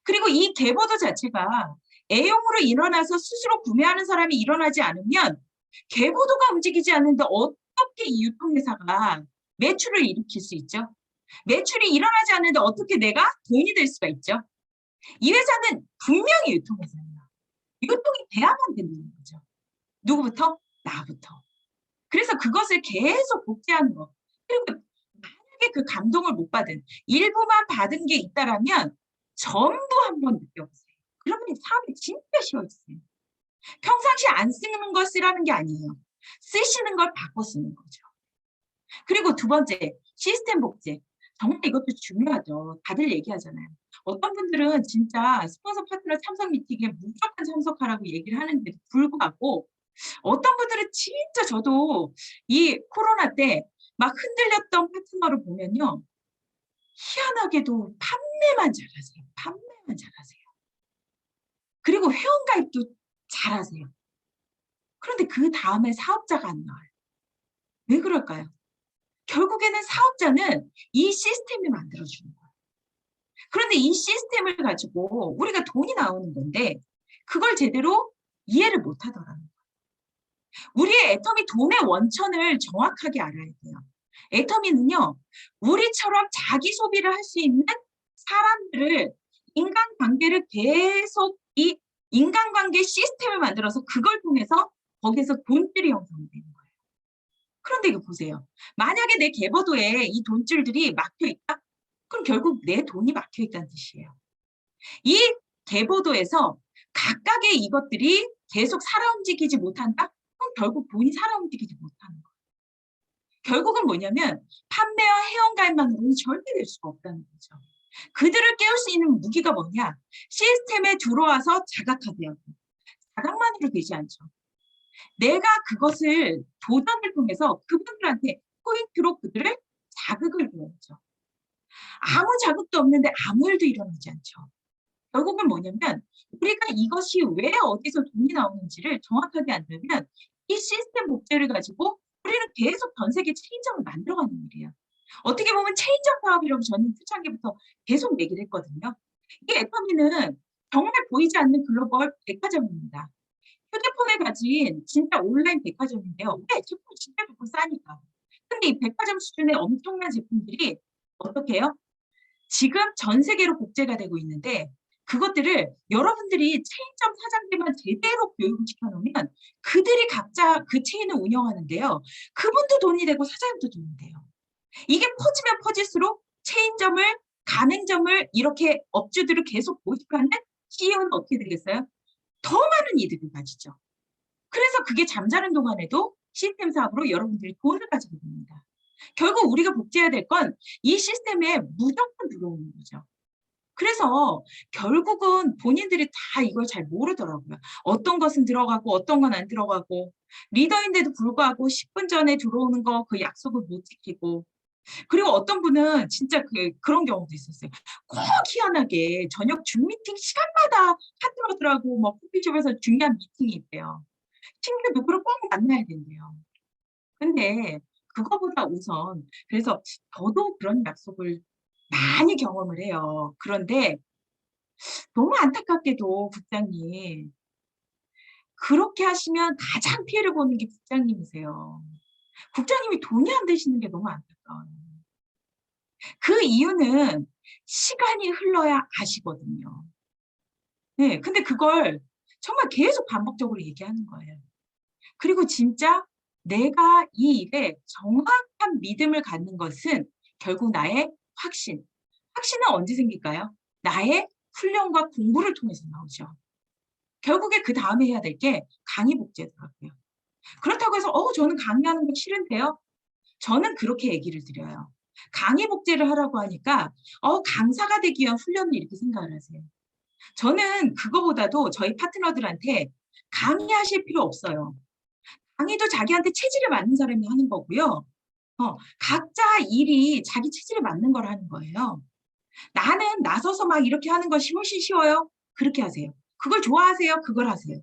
그리고 이 계보도 자체가 애용으로 일어나서 스스로 구매하는 사람이 일어나지 않으면 계보도가 움직이지 않는데 어떻게 이 유통회사가 매출을 일으킬 수 있죠? 매출이 일어나지 않는데 어떻게 내가 돈이 될 수가 있죠? 이 회사는 분명히 유통회사예요. 유통이 돼야만 된다는 거죠. 누구부터? 나부터. 그래서 그것을 계속 복제하는 거. 그리고 만약에 그 감동을 못 받은, 일부만 받은 게 있다라면 전부 한번 느껴보세요. 그러면 사업이 진짜 쉬워졌어요. 평상시에 안 쓰는 걸 쓰라는 게 아니에요. 쓰시는 걸 바꿔 쓰는 거죠. 그리고 두 번째, 시스템 복제. 정말 이것도 중요하죠. 다들 얘기하잖아요. 어떤 분들은 진짜 스폰서 파트너 참석 미팅에 무조건 참석하라고 얘기를 하는데도 불구하고 어떤 분들은 진짜 저도 이 코로나 때 막 흔들렸던 파트너를 보면요. 희한하게도 판매만 잘하세요. 판매만 잘하세요. 그리고 회원가입도 잘하세요. 그런데 그 다음에 사업자가 안 나와요. 왜 그럴까요? 결국에는 사업자는 이 시스템이 만들어주는 거예요. 그런데 이 시스템을 가지고 우리가 돈이 나오는 건데 그걸 제대로 이해를 못 하더라고요. 우리의 애터미 돈의 원천을 정확하게 알아야 돼요. 애터미는요, 우리처럼 자기 소비를 할 수 있는 사람들을 인간관계를 계속 이 인간관계 시스템을 만들어서 그걸 통해서 거기에서 돈줄이 형성되는 거예요. 그런데 이거 보세요. 만약에 내 계보도에 이 돈줄들이 막혀 있다? 그럼 결국 내 돈이 막혀 있다는 뜻이에요. 이 계보도에서 각각의 이것들이 계속 살아 움직이지 못한다? 그럼 결국 돈이 살아 움직이지 못하는 거예요. 결국은 뭐냐면 판매와 회원가입만으로는 절대 될 수가 없다는 거죠. 그들을 깨울 수 있는 무기가 뭐냐? 시스템에 들어와서 자각하세요. 자각만으로 되지 않죠. 내가 그것을 도전을 통해서 그분들한테 포인트로 그들을 자극을 줘야죠. 아무 자극도 없는데 아무 일도 일어나지 않죠. 결국은 뭐냐면 우리가 이것이 왜 어디서 돈이 나오는지를 정확하게 알려면 이 시스템 복제를 가지고 우리는 계속 전 세계 체인점을 만들어가는 일이에요. 어떻게 보면 체인점 사업이라고 저는 초창기부터 계속 얘기를 했거든요. 이 애터미는 정말 보이지 않는 글로벌 백화점입니다. 휴대폰에 가진 진짜 온라인 백화점인데요. 왜? 제품 진짜 좋고 싸니까. 근데 이 백화점 수준의 엄청난 제품들이 어떻게 해요? 지금 전 세계로 복제가 되고 있는데 그것들을 여러분들이 체인점 사장님만 제대로 교육을 시켜놓으면 그들이 각자 그 체인을 운영하는데요. 그분도 돈이 되고 사장님도 돈이 돼요. 이게 퍼지면 퍼질수록 체인점을, 가맹점을 이렇게 업주들을 계속 모집하는 CEO는 어떻게 되겠어요? 더 많은 이득을 가지죠. 그래서 그게 잠자는 동안에도 시스템 사업으로 여러분들이 돈을 가지게 됩니다. 결국 우리가 복제해야 될 건 이 시스템에 무조건 들어오는 거죠. 그래서 결국은 본인들이 다 이걸 잘 모르더라고요. 어떤 것은 들어가고 어떤 건 안 들어가고 리더인데도 불구하고 10분 전에 들어오는 거 그 약속을 못 지키고 그리고 어떤 분은 진짜 그런 경우도 있었어요. 꼭 희한하게 저녁 줌 미팅 시간마다 파트너들하고 뭐 커피숍에서 중요한 미팅이 있대요. 친구 누구를 꼭 만나야 된대요. 근데 그거보다 우선 그래서 저도 그런 약속을 많이 경험을 해요. 그런데 너무 안타깝게도 국장님 그렇게 하시면 가장 피해를 보는 게 국장님이세요. 국장님이 돈이 안 되시는 게 너무 안타까워요. 그 이유는 시간이 흘러야 아시거든요. 네, 근데 그걸 정말 계속 반복적으로 얘기하는 거예요. 그리고 진짜 내가 이 일에 정확한 믿음을 갖는 것은 결국 나의 확신. 확신은 언제 생길까요? 나의 훈련과 공부를 통해서 나오죠. 결국에 그 다음에 해야 될 게 강의 복제더라고요. 그렇다고 해서 저는 강의하는 거 싫은데요. 저는 그렇게 얘기를 드려요. 강의 복제를 하라고 하니까 강사가 되기 위한 훈련을 이렇게 생각을 하세요. 저는 그거보다도 저희 파트너들한테 강의하실 필요 없어요. 강의도 자기한테 체질에 맞는 사람이 하는 거고요. 각자 일이 자기 체질에 맞는 걸 하는 거예요. 나는 나서서 막 이렇게 하는 것이 훨씬 쉬워요. 그렇게 하세요. 그걸 좋아하세요. 그걸 하세요.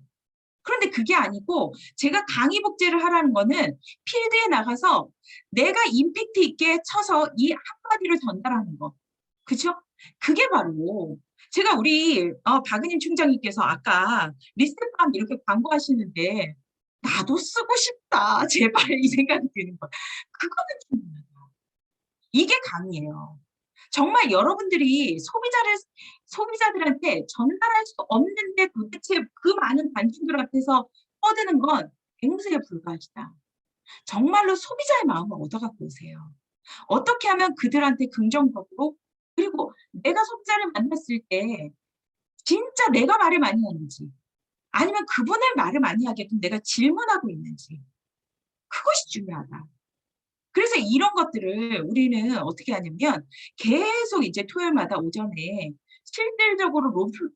그런데 그게 아니고 제가 강의 복제를 하라는 거는 필드에 나가서 내가 임팩트 있게 쳐서 이 한마디를 전달하는 거. 그죠? 그게 바로 제가 우리 박은임 총장님께서 아까 리스트팜 이렇게 광고하시는데 나도 쓰고 싶다. 제발 이 생각이 드는 거예요. 그거는 중요하다. 이게 강의예요. 정말 여러분들이 소비자들한테 전달할 수 없는데 도대체 그 많은 관중들 앞에서 뻗드는 건 앵무새에 불과하시다. 정말로 소비자의 마음을 얻어갖고 오세요. 어떻게 하면 그들한테 긍정적으로, 그리고 내가 소비자를 만났을 때 진짜 내가 말을 많이 하는지, 아니면 그분의 말을 많이 하게끔 내가 질문하고 있는지, 그것이 중요하다. 그래서 이런 것들을 우리는 어떻게 하냐면 계속 이제 토요일마다 오전에 실질적으로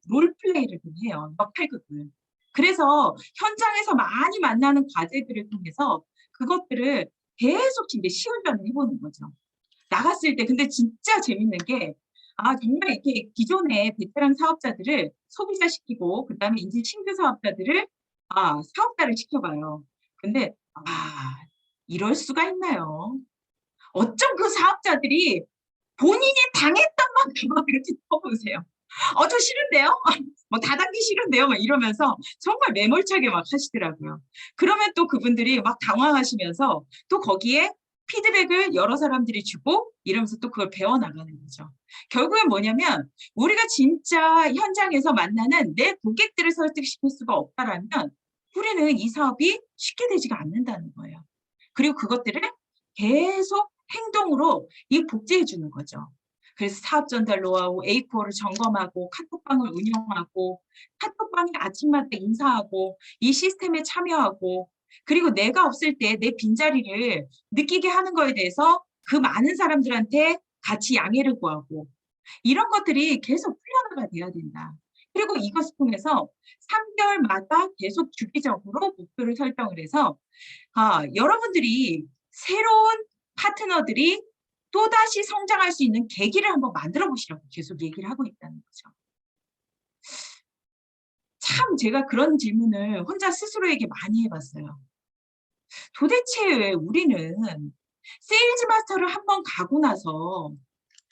롤플레이를 좀 해요. 역할극을. 그래서 현장에서 많이 만나는 과제들을 통해서 그것들을 계속 이제 시운전을 해보는 거죠. 나갔을 때 근데 진짜 재밌는 게 정말 이렇게 기존의 베테랑 사업자들을 소비자시키고 그다음에 이제 신규 사업자들을 사업자를 시켜봐요. 근데 이럴 수가 있나요? 어쩜 그 사업자들이 본인이 당했던 만큼 막 이렇게 써보세요. 저 싫은데요? 뭐 다단계 싫은데요? 막 이러면서 정말 매몰차게 막 하시더라고요. 그러면 또 그분들이 막 당황하시면서 또 거기에 피드백을 여러 사람들이 주고 이러면서 또 그걸 배워나가는 거죠. 결국엔 뭐냐면 우리가 진짜 현장에서 만나는 내 고객들을 설득시킬 수가 없다라면 우리는 이 사업이 쉽게 되지가 않는다는 거예요. 그리고 그것들을 계속 행동으로 복제해 주는 거죠. 그래서 사업 전달 노하우, A4를 점검하고 카톡방을 운영하고 카톡방에 아침마다 인사하고 이 시스템에 참여하고 그리고 내가 없을 때 내 빈자리를 느끼게 하는 거에 대해서 그 많은 사람들한테 같이 양해를 구하고 이런 것들이 계속 훈련화가 돼야 된다. 그리고 이것을 통해서 3개월마다 계속 주기적으로 목표를 설정을 해서 여러분들이 새로운 파트너들이 또다시 성장할 수 있는 계기를 한번 만들어 보시라고 계속 얘기를 하고 있다는 거죠. 참 제가 그런 질문을 혼자 스스로에게 많이 해봤어요. 도대체 왜 우리는 세일즈 마스터를 한번 가고 나서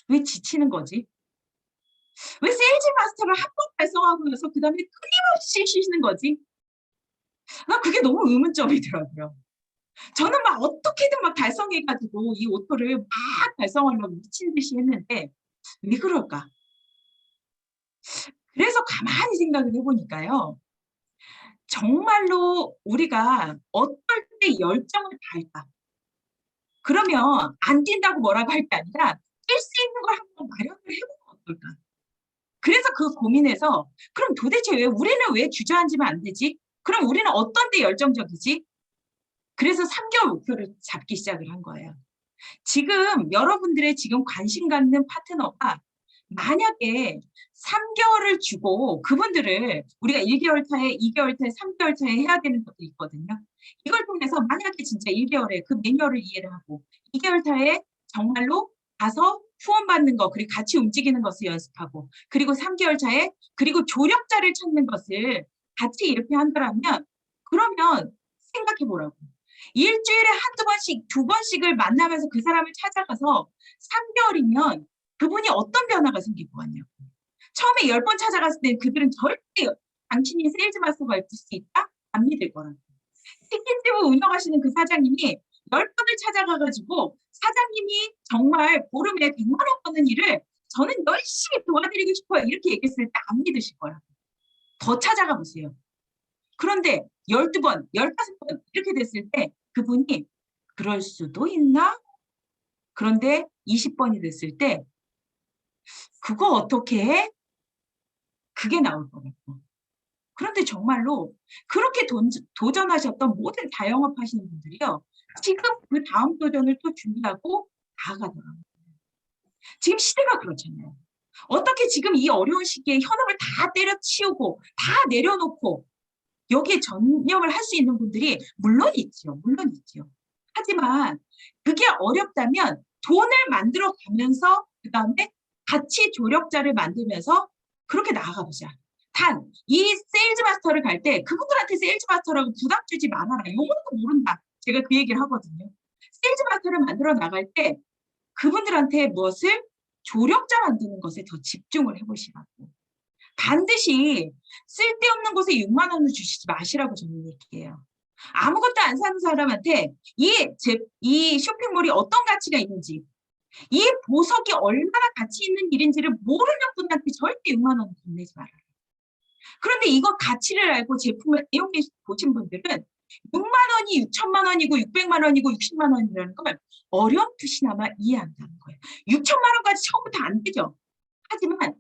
왜 지치는 거지? 왜 세일즈 마스터를 한 번 달성하고 나서 그 다음에 끊임없이 쉬시는 거지? 그게 너무 의문점이더라고요. 저는 막 어떻게든 막 달성해가지고 이 오토를 막 달성하려고 미친 듯이 했는데 왜 그럴까? 그래서 가만히 생각을 해보니까요. 정말로 우리가 어떨 때 열정을 다할까? 그러면 안 뛴다고 뭐라고 할 게 아니라 뛸 수 있는 걸 한번 마련을 해보면 어떨까? 그래서 그 고민에서 그럼 도대체 우리는 왜 주저앉으면 안 되지? 그럼 우리는 어떤 때 열정적이지? 그래서 3개월 목표를 잡기 시작을 한 거예요. 지금 여러분들의 지금 관심 갖는 파트너가 만약에 3개월을 주고 그분들을 우리가 1개월 차에, 2개월 차에, 3개월 차에 해야 되는 것도 있거든요. 이걸 통해서 만약에 진짜 1개월에 그 매뉴얼을 이해를 하고 2개월 차에 정말로 가서 후원받는 거, 그리고 같이 움직이는 것을 연습하고 그리고 3개월 차에 그리고 조력자를 찾는 것을 같이 이렇게 한다면 그러면 생각해 보라고. 일주일에 한두 번씩, 두 번씩을 만나면서 그 사람을 찾아가서 3개월이면 그분이 어떤 변화가 생길 것 같냐고. 처음에 10번 찾아갔을 때 그들은 절대 당신이 세일즈 마스터가 있을 수 있다? 안 믿을 거라고. 치킨집을 운영하시는 그 사장님이 10번을 찾아가가지고 사장님이 정말 보름에 100만 원 버는 일을 저는 열심히 도와드리고 싶어요. 이렇게 얘기했을 때 안 믿으실 거라고. 더 찾아가 보세요. 그런데 12번, 15번 이렇게 됐을 때 그분이 그럴 수도 있나? 그런데 20번이 됐을 때 그거 어떻게 해? 그게 나올 거라고. 그런데 정말로 그렇게 도전하셨던 모든 자영업 하시는 분들이요. 지금 그 다음 도전을 또 준비하고 나아가더라고요. 지금 시대가 그렇잖아요. 어떻게 지금 이 어려운 시기에 현업을 다 때려치우고 다 내려놓고 여기에 전념을 할 수 있는 분들이 물론 있죠. 물론 있죠. 하지만 그게 어렵다면 돈을 만들어 가면서 그다음에 같이 조력자를 만들면서 그렇게 나아가 보자. 단, 이 세일즈 마스터를 갈 때 그분들한테 세일즈 마스터라고 부담 주지 말아라. 요거는 모른다. 제가 그 얘기를 하거든요. 세일즈 마스터를 만들어 나갈 때 그분들한테 무엇을 조력자 만드는 것에 더 집중을 해보시라고. 반드시 쓸데없는 곳에 6만 원을 주시지 마시라고 저는 얘기해요. 아무것도 안 사는 사람한테 이 쇼핑몰이 어떤 가치가 있는지, 이 보석이 얼마나 가치 있는 일인지를 모르는 분한테 절대 6만 원을 돈 내지 말아요. 그런데 이거 가치를 알고 제품을 이용해 보신 분들은 6만 원이 6천만 원이고 600만 원이고 60만 원이라는 걸 어렴풋이나마 이해한다는 거예요. 6천만 원까지 처음부터 안 되죠. 하지만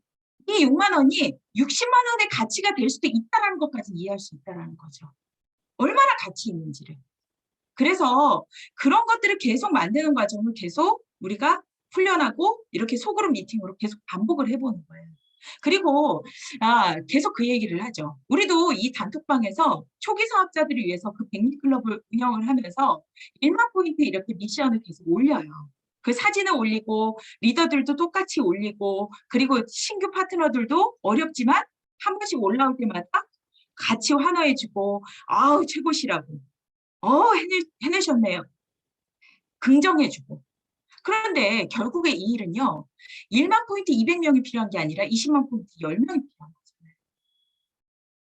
이 6만 원이 60만 원의 가치가 될 수도 있다는 것까지 이해할 수 있다는 거죠. 얼마나 가치 있는지를. 그래서 그런 것들을 계속 만드는 과정을 계속 우리가 훈련하고 이렇게 소그룹 미팅으로 계속 반복을 해보는 거예요. 그리고 계속 그 얘기를 하죠. 우리도 이 단톡방에서 초기 사업자들을 위해서 그 백리클럽을 운영을 하면서 1만 포인트 이렇게 미션을 계속 올려요. 그 사진을 올리고 리더들도 똑같이 올리고 그리고 신규 파트너들도 어렵지만 한 번씩 올라올 때마다 같이 환호해주고 아우 최고시라고 해내셨네요. 긍정해주고. 그런데 결국에 이 일은요. 1만 포인트 200명이 필요한 게 아니라 20만 포인트 10명이 필요한 거잖아요.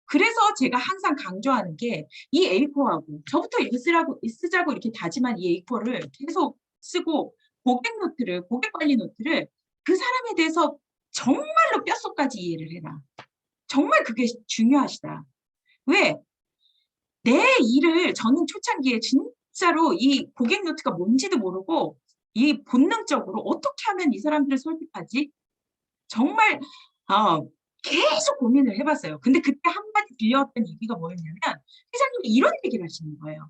그래서 제가 항상 강조하는 게 이 A4하고 저부터 쓰자고 이렇게 다짐한 이 A4를 계속 쓰고 고객 관리 노트를 그 사람에 대해서 정말로 뼛속까지 이해를 해라. 정말 그게 중요하시다. 왜? 내 일을 저는 초창기에 진짜로 이 고객 노트가 뭔지도 모르고 이 본능적으로 어떻게 하면 이 사람들을 설득하지? 정말 계속 고민을 해봤어요. 근데 그때 한마디 들려왔던 얘기가 뭐였냐면 회장님이 이런 얘기를 하시는 거예요.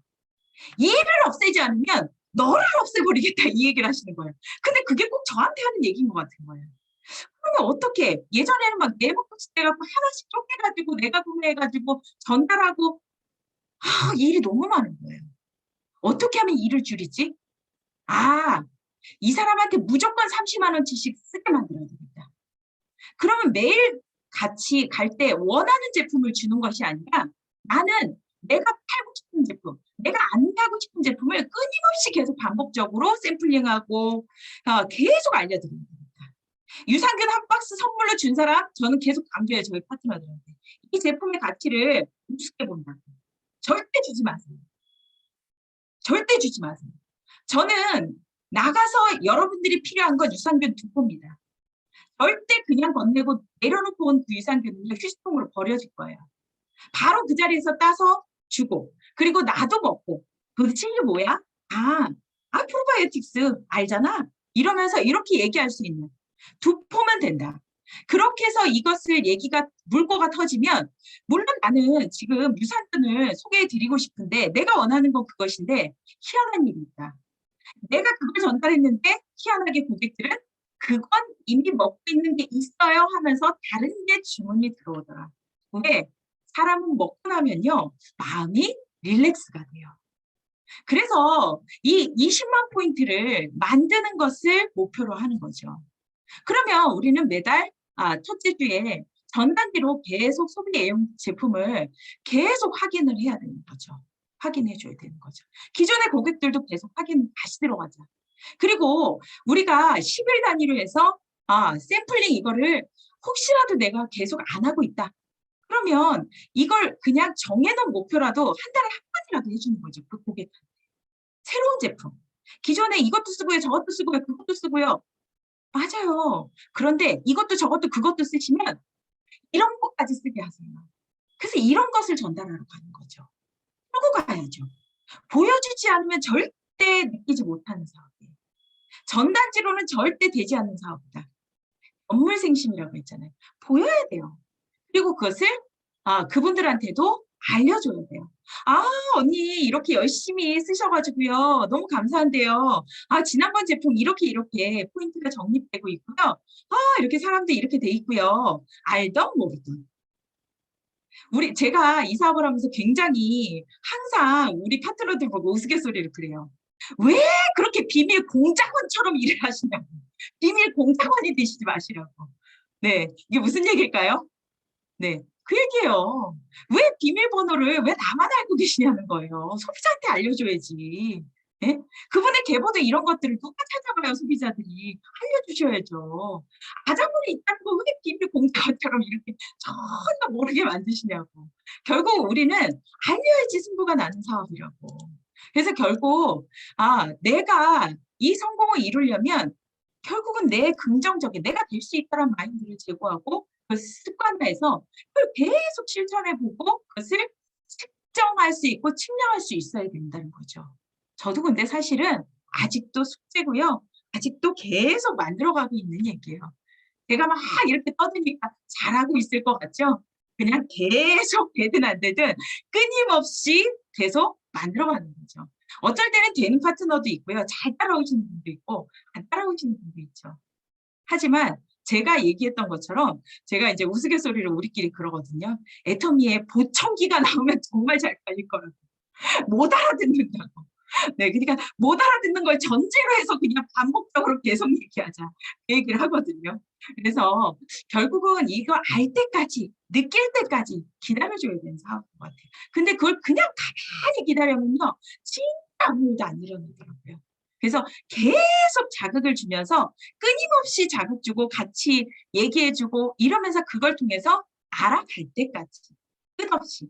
일을 없애지 않으면 너를 없애버리겠다 이 얘기를 하시는 거예요. 근데 그게 꼭 저한테 하는 얘기인 것 같은 거예요. 그러면 어떻게 예전에는 막 네모코치 돼갖고 하나씩 쪼개가지고 내가 구매해가지고 전달하고 일이 너무 많은 거예요. 어떻게 하면 일을 줄이지? 이 사람한테 무조건 30만 원치씩 쓰게 만들어야 되겠다. 그러면 매일 같이 갈 때 원하는 제품을 주는 것이 아니라 나는 내가 팔고 싶은 제품, 내가 안 사고 싶은 제품을 끊임없이 계속 반복적으로 샘플링하고 계속 알려드립니다. 유산균 한 박스 선물로 준 사람 저는 계속 강조해요. 저희 파트너들한테. 이 제품의 가치를 우습게 본다고. 절대 주지 마세요. 절대 주지 마세요. 저는 나가서 여러분들이 필요한 건 유산균 2포입니다. 절대 그냥 건네고 내려놓고 온 그 유산균을 휴지통으로 버려질 거예요. 바로 그 자리에서 따서 주고 그리고 나도 먹고 도대체 이게 뭐야? 프로바이오틱스 알잖아? 이러면서 이렇게 얘기할 수 있는 2포면 된다. 그렇게 해서 이것을 얘기가 물꼬가 터지면 물론 나는 지금 유산균을 소개해드리고 싶은데 내가 원하는 건 그것인데 희한한 일이 있다. 내가 그걸 전달했는데 희한하게 고객들은 그건 이미 먹고 있는 게 있어요 하면서 다른 게 주문이 들어오더라. 왜? 사람은 먹고 나면요. 마음이 릴렉스가 돼요. 그래서 이 20만 포인트를 만드는 것을 목표로 하는 거죠. 그러면 우리는 매달 첫째 주에 전단지로 계속 소비 애용 제품을 계속 확인을 해야 되는 거죠. 확인해 줘야 되는 거죠. 기존의 고객들도 계속 확인 다시 들어가자. 그리고 우리가 10일 단위로 해서 샘플링 이거를 혹시라도 내가 계속 안 하고 있다. 그러면 이걸 그냥 정해놓은 목표라도 한 달에 한 번이라도 해주는 거죠. 그 고객한테. 새로운 제품. 기존에 이것도 쓰고요. 저것도 쓰고요. 그것도 쓰고요. 맞아요. 그런데 이것도 저것도 그것도 쓰시면 이런 것까지 쓰게 하세요. 그래서 이런 것을 전달하러 가는 거죠. 끌고 가야죠. 보여주지 않으면 절대 느끼지 못하는 사업이에요. 전단지로는 절대 되지 않는 사업이다. 건물생심이라고 했잖아요. 보여야 돼요. 그리고 그것을 그분들한테도 알려줘야 돼요. 언니 이렇게 열심히 쓰셔가지고요. 너무 감사한데요. 지난번 제품 이렇게 포인트가 적립되고 있고요. 이렇게 사람도 이렇게 돼 있고요. 알던 모르던. 제가 이 사업을 하면서 굉장히 항상 우리 파트너들 보고 우스갯소리를 그래요. 왜 그렇게 비밀 공작원처럼 일을 하시냐고. 비밀 공작원이 되시지 마시라고. 네, 이게 무슨 얘기일까요? 네, 그 얘기예요. 왜 비밀번호를 왜 나만 알고 계시냐는 거예요. 소비자한테 알려줘야지. 예? 그분의 계보도 이런 것들을 누가 찾아봐요, 소비자들이. 알려주셔야죠. 아작물이 있다는 거 왜 비밀 공작처럼 이렇게 전혀 모르게 만드시냐고. 결국 우리는 알려야지 승부가 나는 사업이라고. 그래서 결국 내가 이 성공을 이루려면 결국은 내 긍정적인 내가 될 수 있다는 마인드를 제고하고 그 습관화해서 그걸 계속 실천해보고 그것을 측정할 수 있고 측량할 수 있어야 된다는 거죠. 저도 근데 사실은 아직도 숙제고요. 아직도 계속 만들어가고 있는 얘기예요. 제가 막 이렇게 떠드니까 잘하고 있을 것 같죠? 그냥 계속 되든 안 되든 끊임없이 계속 만들어가는 거죠. 어쩔 때는 되는 파트너도 있고요. 잘 따라오시는 분도 있고 안 따라오시는 분도 있죠. 하지만 제가 얘기했던 것처럼 제가 이제 우스갯소리로 우리끼리 그러거든요. 애터미에 보청기가 나오면 정말 잘 깔릴 거라고. 못 알아듣는다고. 네, 그러니까 못 알아듣는 걸 전제로 해서 그냥 반복적으로 계속 얘기하자. 그 얘기를 하거든요. 그래서 결국은 이거 알 때까지, 느낄 때까지 기다려줘야 되는 사업인 것 같아요. 근데 그걸 그냥 가만히 기다려면요. 진짜 아무 일도 안 일어나더라고요. 그래서 계속 자극을 주면서 끊임없이 자극 주고 같이 얘기해주고 이러면서 그걸 통해서 알아갈 때까지 끝없이.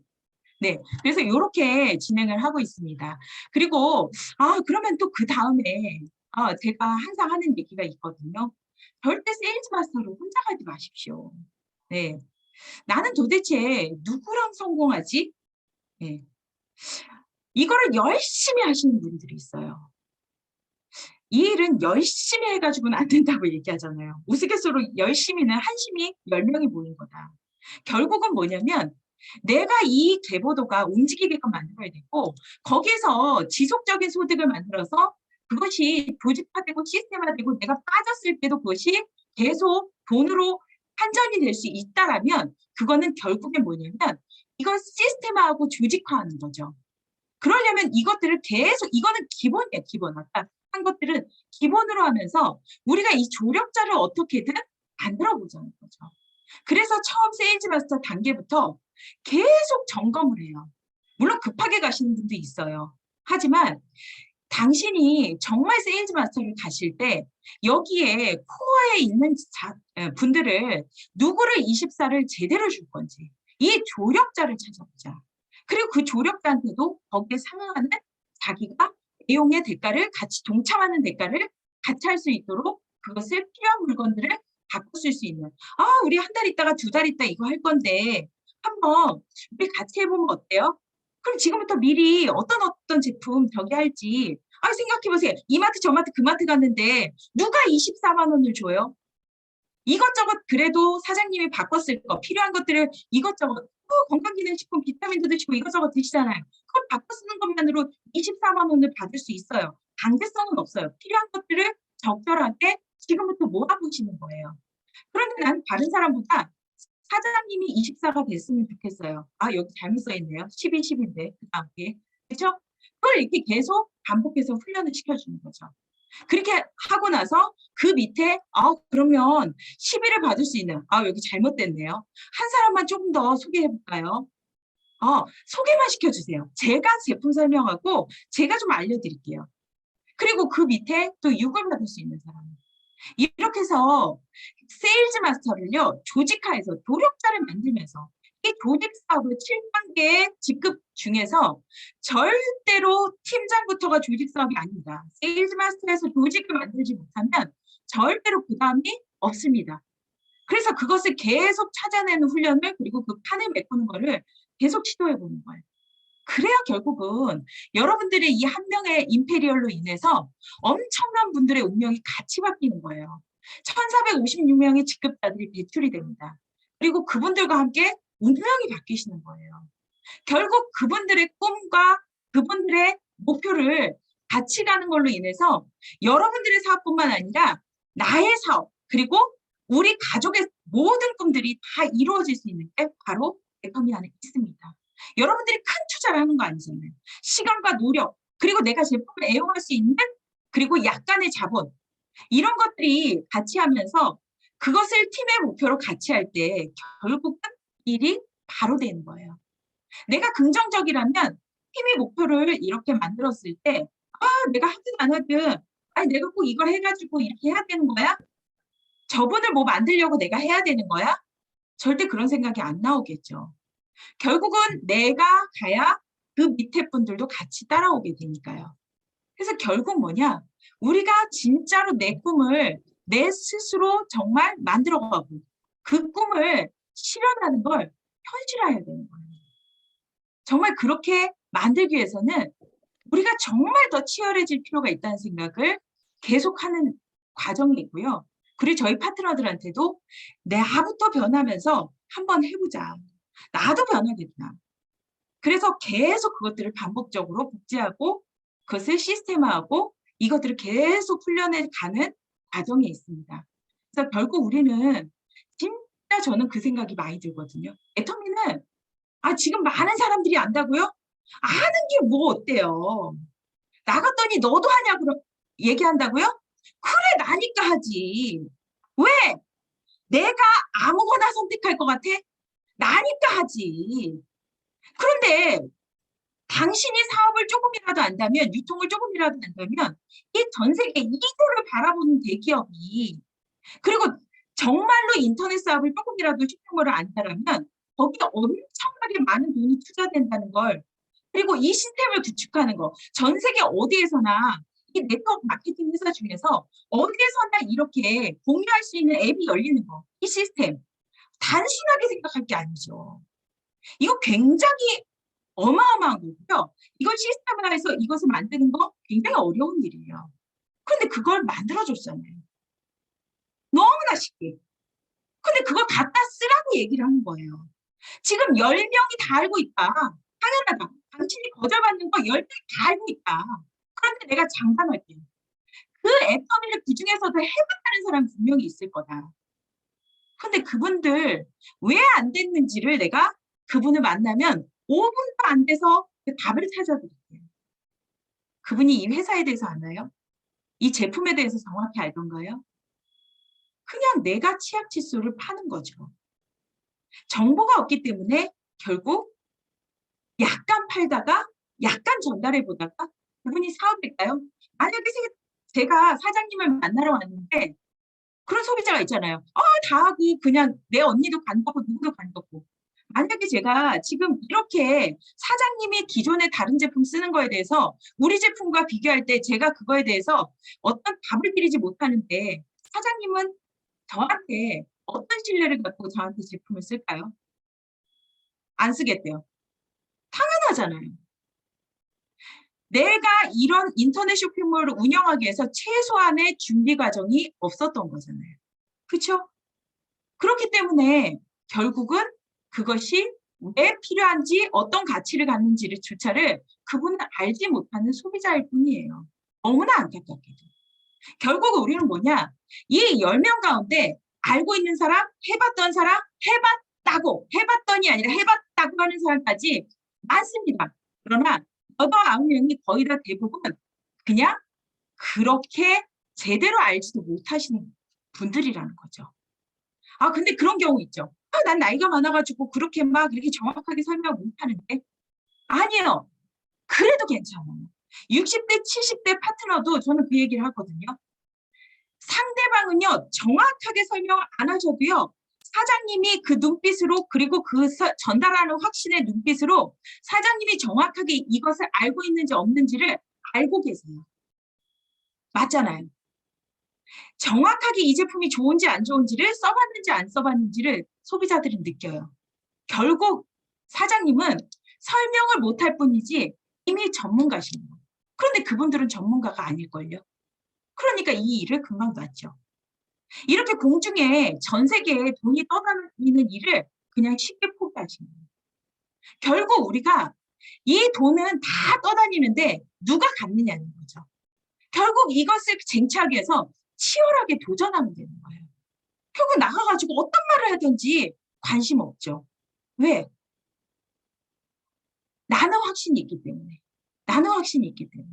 네, 그래서 이렇게 진행을 하고 있습니다. 그리고 그러면 또 그 다음에 제가 항상 하는 얘기가 있거든요. 절대 세일즈 마스터로 혼자 가지 마십시오. 네, 나는 도대체 누구랑 성공하지? 네, 이거를 열심히 하시는 분들이 있어요. 이 일은 열심히 해가지고는 안 된다고 얘기하잖아요. 우스갯소리로 열심히는 한심히 10명이 모인 거다. 결국은 뭐냐면 내가 이 계보도가 움직이게끔 만들어야 되고 거기서 지속적인 소득을 만들어서 그것이 조직화되고 시스템화되고 내가 빠졌을 때도 그것이 계속 돈으로 환전이 될 수 있다라면 그거는 결국엔 뭐냐면 이걸 시스템화하고 조직화하는 거죠. 그러려면 이것들을 계속 이거는 기본이에요. 기본. 아까 한 것들은 기본으로 하면서 우리가 이 조력자를 어떻게든 만들어 보자는 거죠. 그래서 처음 세일즈 마스터 단계부터 계속 점검을 해요. 물론 급하게 가시는 분도 있어요. 하지만 당신이 정말 세일즈 마스터를 가실 때 여기에 코어에 있는 분들을 누구를 24를 제대로 줄 건지 이 조력자를 찾아보자. 그리고 그 조력자한테도 거기에 상응하는 자기가 내용의 대가를 같이 동참하는 대가를 같이 할 수 있도록 그것을 필요한 물건들을 바꿔 쓸 수 있는 우리 한 달 있다가 2달 있다 이거 할 건데 한번 우리 같이 해보면 어때요? 그럼 지금부터 미리 어떤 제품 저기 할지 생각해보세요. 이마트 저마트 그 마트 갔는데 누가 24만 원을 줘요? 이것저것 그래도 사장님이 바꿨을 거 필요한 것들을 이것저것 건강기능식품 비타민도 드시고 이것저것 드시잖아요. 그걸 바꿔 쓰는 것만으로 24만 원을 받을 수 있어요. 강제성은 없어요. 필요한 것들을 적절하게 지금부터 모아보시는 거예요. 그런데 난 다른 사람보다 사장님이 24가 됐으면 좋겠어요. 여기 잘못 써있네요. 12, 10인데 그 다음에 그렇죠? 그걸 이렇게 계속 반복해서 훈련을 시켜주는 거죠. 그렇게 하고 나서 그 밑에 그러면 10일을 받을 수 있는 여기 잘못됐네요. 한 사람만 조금 더 소개해 볼까요? 소개만 시켜주세요. 제가 제품 설명하고 제가 좀 알려드릴게요. 그리고 그 밑에 또 6을 받을 수 있는 사람. 이렇게 해서 세일즈 마스터를요 조직화해서 조력자를 만들면서 이 조직 사업을 7단계 직급 중에서 절대로 팀장부터가 조직 사업이 아닙니다. 세일즈 마스터에서 조직을 만들지 못하면 절대로 그 다음이 없습니다. 그래서 그것을 계속 찾아내는 훈련을 그리고 그 판을 메꾸는 거를 계속 시도해 보는 거예요. 그래야 결국은 여러분들의 이 한 명의 임페리얼로 인해서 엄청난 분들의 운명이 같이 바뀌는 거예요. 1456명의 직급자들이 배출이 됩니다. 그리고 그분들과 함께 운명이 바뀌시는 거예요. 결국 그분들의 꿈과 그분들의 목표를 같이 가는 걸로 인해서 여러분들의 사업뿐만 아니라 나의 사업 그리고 우리 가족의 모든 꿈들이 다 이루어질 수 있는 게 바로 애터미 안에 있습니다. 여러분들이 큰 투자를 하는 거 아니잖아요. 시간과 노력, 그리고 내가 제품을 애용할 수 있는 그리고 약간의 자본 이런 것들이 같이 하면서 그것을 팀의 목표로 같이 할 때 결국은 일이 바로 되는 거예요. 내가 긍정적이라면 힘의 목표를 이렇게 만들었을 때, 내가 하든 안 하든, 아니, 내가 꼭 이걸 해가지고 이렇게 해야 되는 거야? 저분을 뭐 만들려고 내가 해야 되는 거야? 절대 그런 생각이 안 나오겠죠. 결국은 내가 가야 그 밑에 분들도 같이 따라오게 되니까요. 그래서 결국 뭐냐? 우리가 진짜로 내 꿈을 내 스스로 정말 만들어가고 그 꿈을 실현하는 걸 현실화해야 되는 거예요. 정말 그렇게 만들기 위해서는 우리가 정말 더 치열해질 필요가 있다는 생각을 계속하는 과정이 있고요. 그리고 저희 파트너들한테도 나부터 변하면서 한번 해보자. 나도 변하겠다. 그래서 계속 그것들을 반복적으로 복제하고 그것을 시스템화하고 이것들을 계속 훈련해 가는 과정이 있습니다. 그래서 결국 우리는 진짜 저는 그 생각이 많이 들거든요. 애터미는 지금 많은 사람들이 안다고요? 아는 게 뭐 어때요? 나갔더니 너도 하냐고 얘기한다고요? 그래, 나니까 하지. 왜? 내가 아무거나 선택할 것 같아? 나니까 하지. 그런데 당신이 사업을 조금이라도 안다면, 유통을 조금이라도 안다면 이 전 세계 이거를 바라보는 대기업이, 그리고 정말로 인터넷 사업을 조금이라도 쇼핑몰을 안다면 거기에 엄청나게 많은 돈이 투자된다는 걸, 그리고 이 시스템을 구축하는 거, 전 세계 어디에서나 이 네트워크 마케팅 회사 중에서 어디에서나 이렇게 공유할 수 있는 앱이 열리는 거, 이 시스템 단순하게 생각할 게 아니죠. 이거 굉장히 어마어마한 거고요. 이걸 시스템화해서 이것을 만드는 거 굉장히 어려운 일이에요. 그런데 그걸 만들어줬잖아요. 너무나 쉽게. 근데 그걸 갖다 쓰라고 얘기를 하는 거예요. 지금 10명이 다 알고 있다. 당연하다. 당신이 거절받는 거 10명이 다 알고 있다. 그런데 내가 장담할게요. 그 애터미를 그 중에서도 해봤다는 사람 분명히 있을 거다. 근데 그분들 왜 안 됐는지를 내가 그분을 만나면 5분도 안 돼서 그 답을 찾아드릴게요. 그분이 이 회사에 대해서 아나요? 이 제품에 대해서 정확히 알던가요? 그냥 내가 치약 칫솔을 파는 거죠. 정보가 없기 때문에 결국 약간 팔다가 약간 전달해 보다가 그분이 사업일까요? 만약에 제가 사장님을 만나러 왔는데 그런 소비자가 있잖아요. 다 하고 그냥 내 언니도 간다고 누구도 간다고. 만약에 제가 지금 이렇게 사장님이 기존의 다른 제품 쓰는 거에 대해서 우리 제품과 비교할 때 제가 그거에 대해서 어떤 답을 드리지 못하는데 사장님은 저한테 어떤 신뢰를 갖고 저한테 제품을 쓸까요? 안 쓰겠대요. 당연하잖아요. 내가 이런 인터넷 쇼핑몰을 운영하기 위해서 최소한의 준비 과정이 없었던 거잖아요. 그렇죠? 그렇기 때문에 결국은 그것이 왜 필요한지 어떤 가치를 갖는지를 조차를 그분은 알지 못하는 소비자일 뿐이에요. 너무나 안타깝게도. 결국 우리는 뭐냐? 이 10명 가운데 알고 있는 사람, 해봤던 사람, 해봤더니 아니라 해봤다고 하는 사람까지 많습니다. 그러나 8, 9명이 거의 다 대부분 그냥 그렇게 제대로 알지도 못하시는 분들이라는 거죠. 근데 그런 경우 있죠. 난 나이가 많아가지고 그렇게 막 이렇게 정확하게 설명을 못하는데. 아니에요. 그래도 괜찮아요. 60대, 70대 파트너도 저는 그 얘기를 하거든요. 상대방은요, 정확하게 설명을 안 하셔도요, 사장님이 그 눈빛으로, 그리고 그 전달하는 확신의 눈빛으로 사장님이 정확하게 이것을 알고 있는지 없는지를 알고 계세요. 맞잖아요. 정확하게 이 제품이 좋은지 안 좋은지를 써봤는지 안 써봤는지를 소비자들은 느껴요. 결국 사장님은 설명을 못할 뿐이지 이미 전문가십니다. 그런데 그분들은 전문가가 아닐걸요. 그러니까 이 일을 금방 놨죠. 이렇게 공중에 전 세계에 돈이 떠다니는 일을 그냥 쉽게 포기하시는 거예요. 결국 우리가 이 돈은 다 떠다니는데 누가 갖느냐는 거죠. 결국 이것을 쟁취하기 위해서 치열하게 도전하면 되는 거예요. 결국 나가가지고 어떤 말을 하든지 관심 없죠. 왜? 나는 확신이 있기 때문에. 나는 확신이 있기 때문에.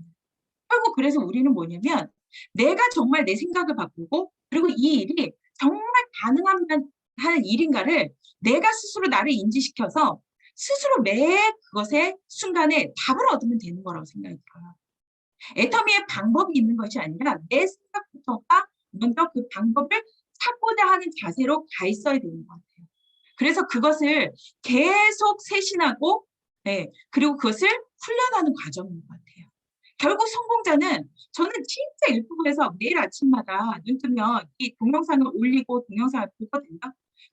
결국 그래서 우리는 뭐냐면 내가 정말 내 생각을 바꾸고 그리고 이 일이 정말 가능한 일인가를 내가 스스로 나를 인지시켜서 스스로 매 그것의 순간에 답을 얻으면 되는 거라고 생각이 들어요. 애터미의 방법이 있는 것이 아니라 내 생각부터가 먼저 그 방법을 찾고자 하는 자세로 가 있어야 되는 것 같아요. 그래서 그것을 계속 세신하고, 네, 그리고 그것을 훈련하는 과정인 것 같아요. 결국 성공자는 저는 진짜 유튜브에서 매일 아침마다 눈 뜨면 이 동영상을 올리고 동영상을 보거든요.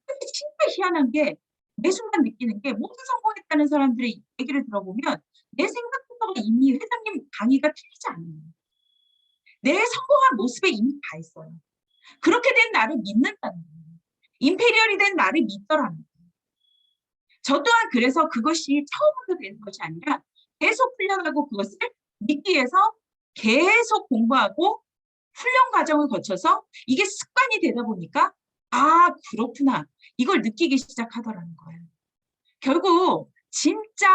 근데 진짜 희한한 게 매 순간 느끼는 게 모두 성공했다는 사람들의 얘기를 들어보면 내 생각부터가 이미 회장님 강의가 틀리지 않아요. 내 성공한 모습에 이미 다 있어요. 그렇게 된 나를 믿는다는 거예요. 임페리얼이 된 나를 믿더라는 거예요. 저 또한 그래서 그것이 처음부터 되는 것이 아니라 계속 훈련하고 그것을 믿기 위해서 계속 공부하고 훈련 과정을 거쳐서 이게 습관이 되다 보니까 아, 그렇구나. 이걸 느끼기 시작하더라는 거예요. 결국 진짜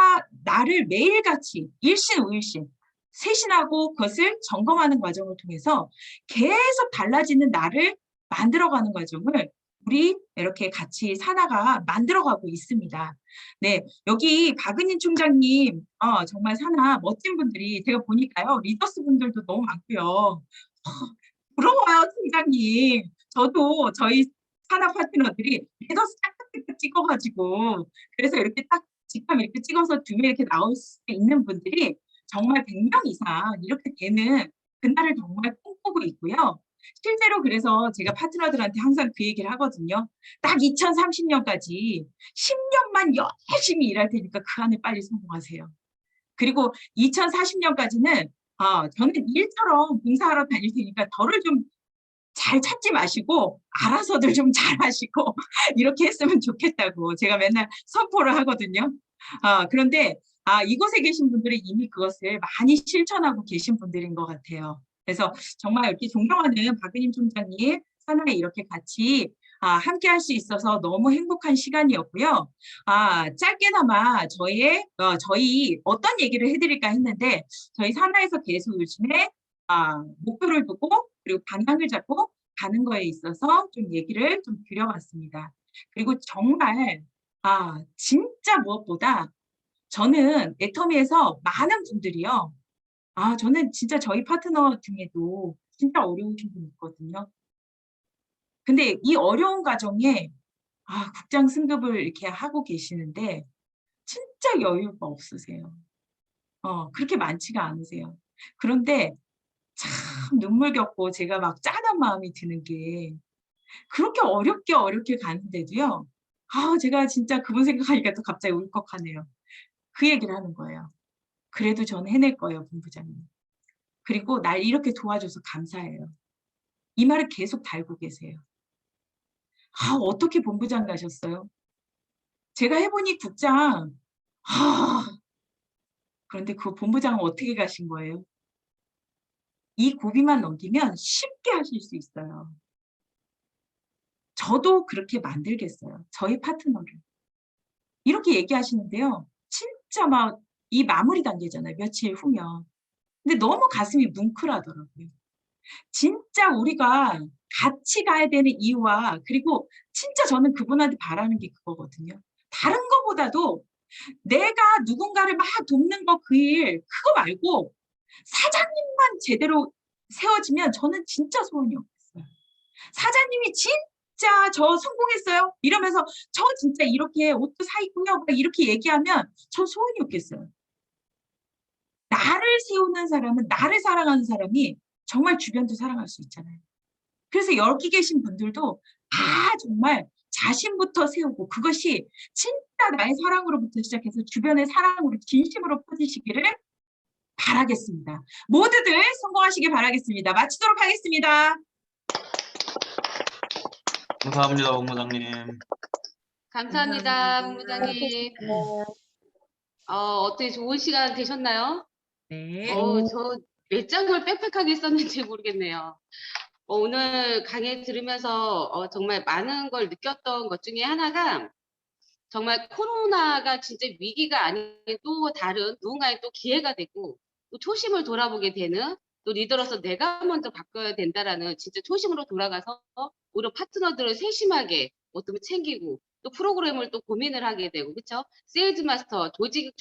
나를 매일같이 일신우일신 세신하고 그것을 점검하는 과정을 통해서 계속 달라지는 나를 만들어가는 과정을 우리 이렇게 같이 사나가 만들어가고 있습니다. 네, 여기 박은인 총장님, 정말 사나 멋진 분들이 제가 보니까요, 리더스 분들도 너무 많고요. 부러워요, 총장님. 저도 저희 산업 파트너들이 리더스 짝짝짝 찍어가지고 그래서 이렇게 딱 직함 이렇게 찍어서 두 명 이렇게 나올 수 있는 분들이 정말 100명 이상 이렇게 되는 그날을 정말 꿈꾸고 있고요. 실제로 그래서 제가 파트너들한테 항상 그 얘기를 하거든요. 딱 2030년까지 10년만 열심히 일할 테니까 그 안에 빨리 성공하세요. 그리고 2040년까지는 저는 일처럼 봉사하러 다닐 테니까 저를 좀 잘 찾지 마시고 알아서들 좀 잘하시고 이렇게 했으면 좋겠다고 제가 맨날 선포를 하거든요. 그런데 이곳에 계신 분들이 이미 그것을 많이 실천하고 계신 분들인 것 같아요. 그래서 정말 이렇게 존경하는 박은임 총장님 산하에 이렇게 같이 함께 할 수 있어서 너무 행복한 시간이었고요. 짧게나마 저희 어떤 얘기를 해드릴까 했는데 저희 산하에서 계속 요즘에 목표를 두고 그리고 방향을 잡고 가는 거에 있어서 좀 얘기를 좀 드려봤습니다. 그리고 정말 진짜 무엇보다 저는 애터미에서 많은 분들이요. 저는 진짜 저희 파트너 중에도 진짜 어려우신 분 있거든요. 근데 이 어려운 과정에 국장 승급을 이렇게 하고 계시는데 진짜 여유가 없으세요. 그렇게 많지가 않으세요. 그런데 참 눈물겹고 제가 막 짠한 마음이 드는 게 그렇게 어렵게 가는데도요. 제가 진짜 그분 생각하니까 또 갑자기 울컥하네요. 그 얘기를 하는 거예요. 그래도 저는 해낼 거예요, 본부장님. 그리고 날 이렇게 도와줘서 감사해요. 이 말을 계속 달고 계세요. 어떻게 본부장 가셨어요? 제가 해보니 국장, 그런데 그 본부장은 어떻게 가신 거예요? 이 고비만 넘기면 쉽게 하실 수 있어요. 저도 그렇게 만들겠어요. 저희 파트너를. 이렇게 얘기하시는데요. 진짜 막 이 마무리 단계잖아요. 며칠 후면. 근데 너무 가슴이 뭉클하더라고요. 진짜 우리가 같이 가야 되는 이유와 그리고 진짜 저는 그분한테 바라는 게 그거거든요. 다른 거보다도 내가 누군가를 막 돕는 거 그 일 그거 말고 사장님만 제대로 세워지면 저는 진짜 소원이 없겠어요. 사장님이 진짜 저 성공했어요 이러면서 저 진짜 이렇게 옷도 사 입고요 막 이렇게 얘기하면 전 소원이 없겠어요. 나를 세우는 사람은 나를 사랑하는 사람이 정말 주변도 사랑할 수 있잖아요. 그래서 여기 계신 분들도 다 정말 자신부터 세우고 그것이 진짜 나의 사랑으로부터 시작해서 주변의 사랑으로 진심으로 퍼지시기를 바라겠습니다. 모두들 성공하시길 바라겠습니다. 마치도록 하겠습니다. 감사합니다, 본부장님. 감사합니다, 본부장님. 어떻게 좋은 시간 되셨나요? 네. 저 몇 장을 빽빽하게 썼는지 모르겠네요. 오늘 강의 들으면서 정말 많은 걸 느꼈던 것 중에 하나가 정말 코로나가 진짜 위기가 아닌 또 다른 누군가의 또 기회가 되고 또 초심을 돌아보게 되는 또 리더로서 내가 먼저 바뀌어야 된다라는 진짜 초심으로 돌아가서 오히려 파트너들을 세심하게 어떻게 챙기고 또 프로그램을 또 고민을 하게 되고, 그렇죠? 세일즈 마스터, 조직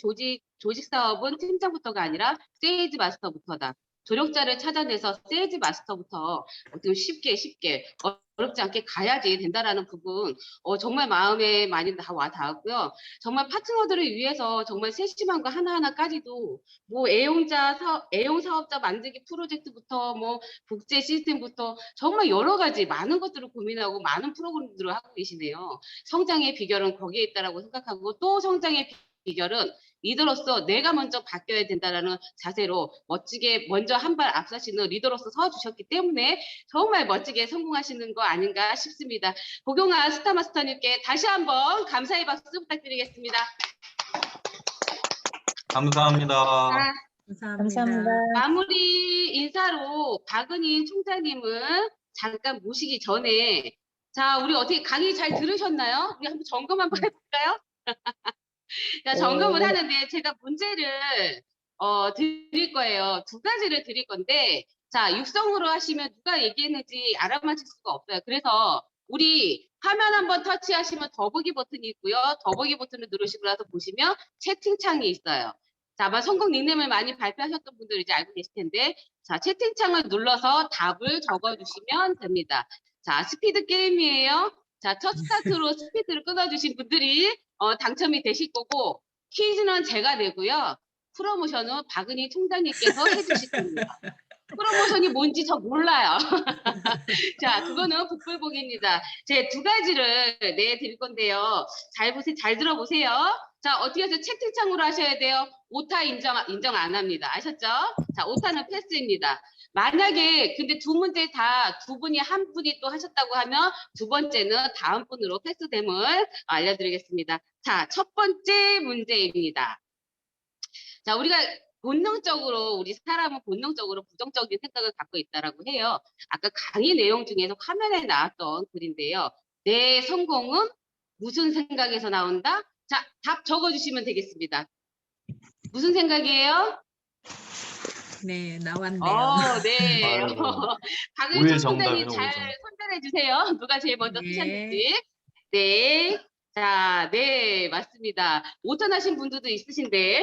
사업은 팀장부터가 아니라 세일즈 마스터부터다. 조력자를 찾아내서 세일즈 마스터부터 어떻게 쉽게 어렵지 않게 가야지 된다라는 부분 정말 마음에 많이 와 닿았고요. 정말 파트너들을 위해서 정말 세심한 거 하나하나까지도 뭐 애용 사업자 만들기 프로젝트부터 뭐 복제 시스템부터 정말 여러 가지 많은 것들을 고민하고 많은 프로그램들을 하고 계시네요. 성장의 비결은 거기에 있다라고 생각하고 또 성장의 비결은 리더로서 내가 먼저 바뀌어야 된다라는 자세로 멋지게 먼저 한 발 앞서시는 리더로서 서주셨기 때문에 정말 멋지게 성공하시는 거 아닌가 싶습니다. 고경아 스타마스터님께 다시 한번 감사의 박수 부탁드리겠습니다. 감사합니다. 감사합니다. 마무리 인사로 박은희 총장님은 잠깐 모시기 전에 자, 우리 어떻게 강의 잘 들으셨나요? 우리 한번 점검 한번 해볼까요? 자, 점검을 하는데 제가 문제를 드릴 거예요. 두 가지를 드릴 건데 자, 육성으로 하시면 누가 얘기했는지 알아맞힐 수가 없어요. 그래서 우리 화면 한번 터치하시면 더보기 버튼이 있고요. 더보기 버튼을 누르시고 나서 보시면 채팅창이 있어요. 자, 아마 성공 닉네임을 많이 발표하셨던 분들 이제 알고 계실 텐데 자, 채팅창을 눌러서 답을 적어주시면 됩니다. 자, 스피드 게임이에요. 자, 첫 스타트로 스피드를 끊어주신 분들이 당첨이 되실 거고 퀴즈는 제가 내고요. 프로모션은 박은희 총장님께서 해주실 겁니다. 프로모션이 뭔지 저 몰라요. 자, 그거는 복불복입니다. 제 두 가지를 내드릴 건데요. 잘 들어보세요. 자, 어떻게 해서 채팅창으로 하셔야 돼요? 오타 인정 안 합니다. 아셨죠? 자, 오타는 패스입니다. 만약에 근데 두 문제 다 두 분이 한 분이 또 하셨다고 하면 두 번째는 다음 분으로 패스됨을 알려드리겠습니다. 자, 첫 번째 문제입니다. 자, 우리가 본능적으로 우리 사람은 본능적으로 부정적인 생각을 갖고 있다라고 해요. 아까 강의 내용 중에서 화면에 나왔던 글인데요. 내 성공은 무슨 생각에서 나온다? 자, 답 적어주시면 되겠습니다. 무슨 생각이에요? 네, 나왔네요. 네. 아유, 박은희 오해 총장님 정답이네, 잘 오해 정답. 선별해 주세요. 누가 제일 먼저 네. 쓰셨는지. 네. 자, 네, 맞습니다. 오전하신 분들도 있으신데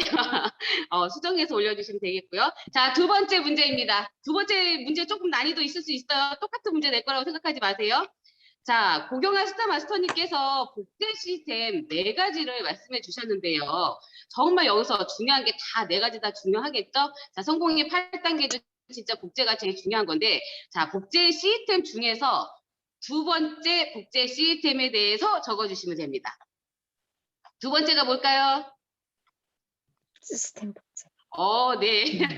수정해서 올려주시면 되겠고요. 자, 두 번째 문제입니다. 두 번째 문제 조금 난이도 있을 수 있어요. 똑같은 문제 낼 거라고 생각하지 마세요. 자, 고경아 스타마스터님께서 복제 시스템 4가지를 말씀해 주셨는데요. 정말 여기서 중요한 게 다 4가지 다 중요하겠죠? 자, 성공의 8단계도 진짜 복제가 제일 중요한 건데, 자, 복제 시스템 중에서 두 번째 복제 시스템에 대해서 적어주시면 됩니다. 두 번째가 뭘까요? 시스템 복제. 네.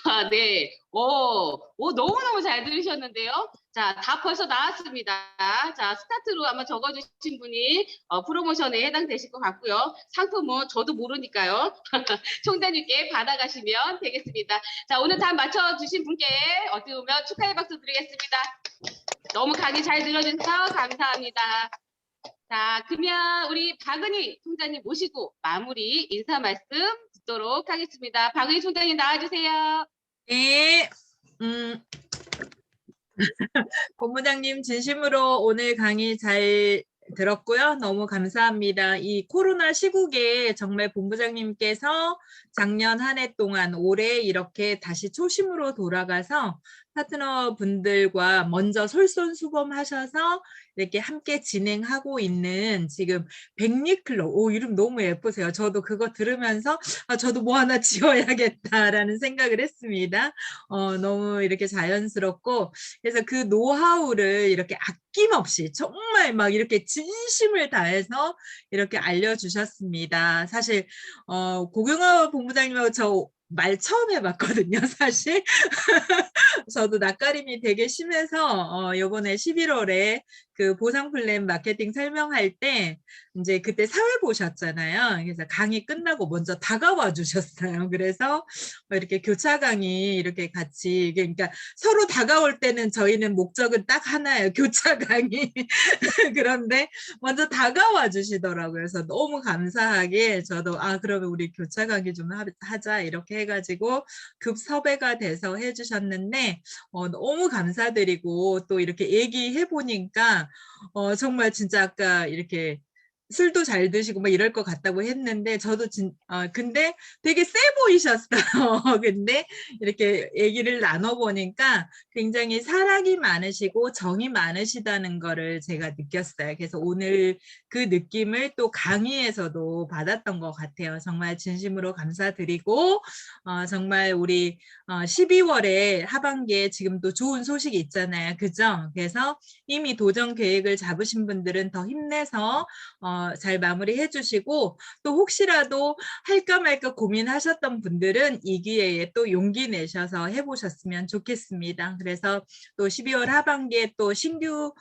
아, 네. 너무너무 잘 들으셨는데요. 자, 다 벌써 나왔습니다. 자, 스타트로 아마 적어주신 분이 프로모션에 해당되실 것 같고요. 상품은 저도 모르니까요. 총장님께 받아가시면 되겠습니다. 자, 오늘 답 맞춰주신 분께 어떻게 보면 축하의 박수 드리겠습니다. 너무 강의 잘 들어주셔서 감사합니다. 자, 그러면 우리 박은희 총장님 모시고 마무리 인사 말씀 듣도록 하겠습니다. 박은희 총장님 나와주세요. 네. 본부장님 진심으로 오늘 강의 잘 들었고요. 너무 감사합니다. 이 코로나 시국에 정말 본부장님께서 작년 한 해 동안 올해 이렇게 다시 초심으로 돌아가서 파트너 분들과 먼저 솔선수범하셔서 이렇게 함께 진행하고 있는 지금 백리클럽, 이름 너무 예쁘세요. 저도 그거 들으면서 저도 뭐 하나 지어야겠다라는 생각을 했습니다. 너무 이렇게 자연스럽고 그래서 그 노하우를 이렇게 아낌없이 정말 막 이렇게 진심을 다해서 이렇게 알려주셨습니다. 사실 고경아 본부장님하고 저 말 처음 해봤거든요, 사실. 저도 낯가림이 되게 심해서 요번에 11월에 그 보상 플랜 마케팅 설명할 때 이제 그때 사회 보셨잖아요. 그래서 강의 끝나고 먼저 다가와 주셨어요. 그래서 이렇게 교차 강의 이렇게 같이 그러니까 서로 다가올 때는 저희는 목적은 딱 하나예요. 교차 강의. 그런데 먼저 다가와 주시더라고요. 그래서 너무 감사하게 저도 그러면 우리 교차 강의 좀 하자 이렇게 해가지고 급 섭외가 돼서 해주셨는데 너무 감사드리고 또 이렇게 얘기해 보니까 정말 진짜 아까 이렇게 술도 잘 드시고 막 이럴 것 같다고 했는데 저도 근데 되게 세 보이셨어요. 근데 이렇게 얘기를 나눠보니까 굉장히 사랑이 많으시고 정이 많으시다는 거를 제가 느꼈어요. 그래서 오늘 그 느낌을 또 강의에서도 받았던 것 같아요. 정말 진심으로 감사드리고 정말 우리 12월에 하반기에 지금 또 좋은 소식이 있잖아요. 그죠? 그래서 이미 도전 계획을 잡으신 분들은 더 힘내서 잘 마무리해 주시고 또 혹시라도 할까 말까 고민하셨던 분들은 이 기회에 또 용기 내셔서 해보셨으면 좋겠습니다. 그래서 또 12월 하반기에 또 신규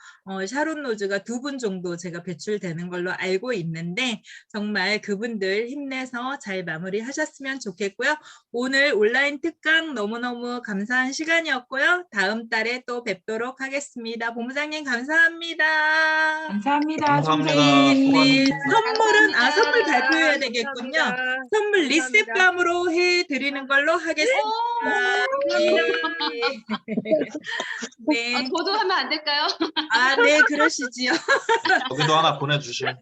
샤론 노즈가 2분 정도 제가 배출되는 걸로 알고 있는데 정말 그분들 힘내서 잘 마무리하셨으면 좋겠고요. 오늘 온라인 특강 너무너무 감사한 시간이었고요. 다음 달에 또 뵙도록 하겠습니다. 본부장님 감사합니다. 감사합니다. 감사합니다. 총장님. 네, 수고하셨습니다. 선물은 감사합니다. 선물 발표해야 되겠군요. 감사합니다. 선물 감사합니다. 리셋밤으로 해드리는 걸로 하겠습니다. 네. 저도 하면 안 될까요? 네, 그러시지요. 여기도 하나 보내주시면.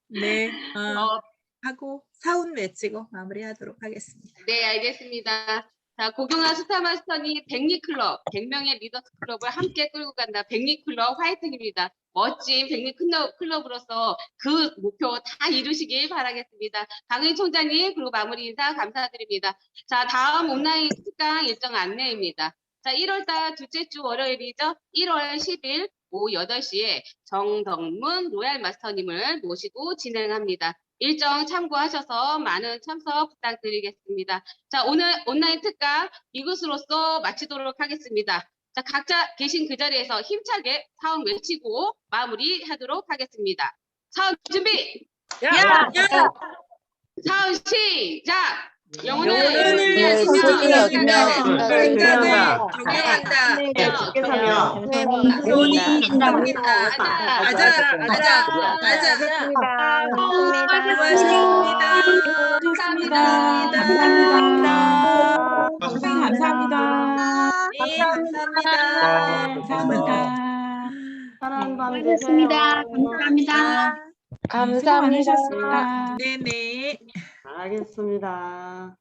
네, 네, 어, 하고 사운 외치고 마무리하도록 하겠습니다. 네, 알겠습니다. 자, 고경아 스타마스터니 백리클럽, 100명의 리더스 클럽을 함께 끌고 간다. 백리클럽 화이팅입니다. 멋진 백리클럽으로서 그 목표 다 이루시길 바라겠습니다. 강의 총장님, 그리고 마무리 인사 감사드립니다. 자, 다음 온라인 특강 일정 안내입니다. 자, 1월달 둘째 주 월요일이죠. 1월 10일 오후 8시에 정덕문 로얄 마스터님을 모시고 진행합니다. 일정 참고하셔서 많은 참석 부탁드리겠습니다. 자, 오늘 온라인 특강 이것으로써 마치도록 하겠습니다. 자, 각자 계신 그 자리에서 힘차게 사운 외치고 마무리하도록 하겠습니다. 사운 준비! 야! 사운 시작! 영혼을 영혼을 소중히 여기며 생각을 경영한다. 경영한다. 돈이 감사합니다. 아자. 수고하셨습니다. 좋습니다. 감사합니다. 총장님 감사합니다. 네, 감사합니다. 감사합니다. 사랑한 밤 수고하셨습니다. 되세요. 감사합니다. 수고 많으셨습니다. 네네. 알겠습니다.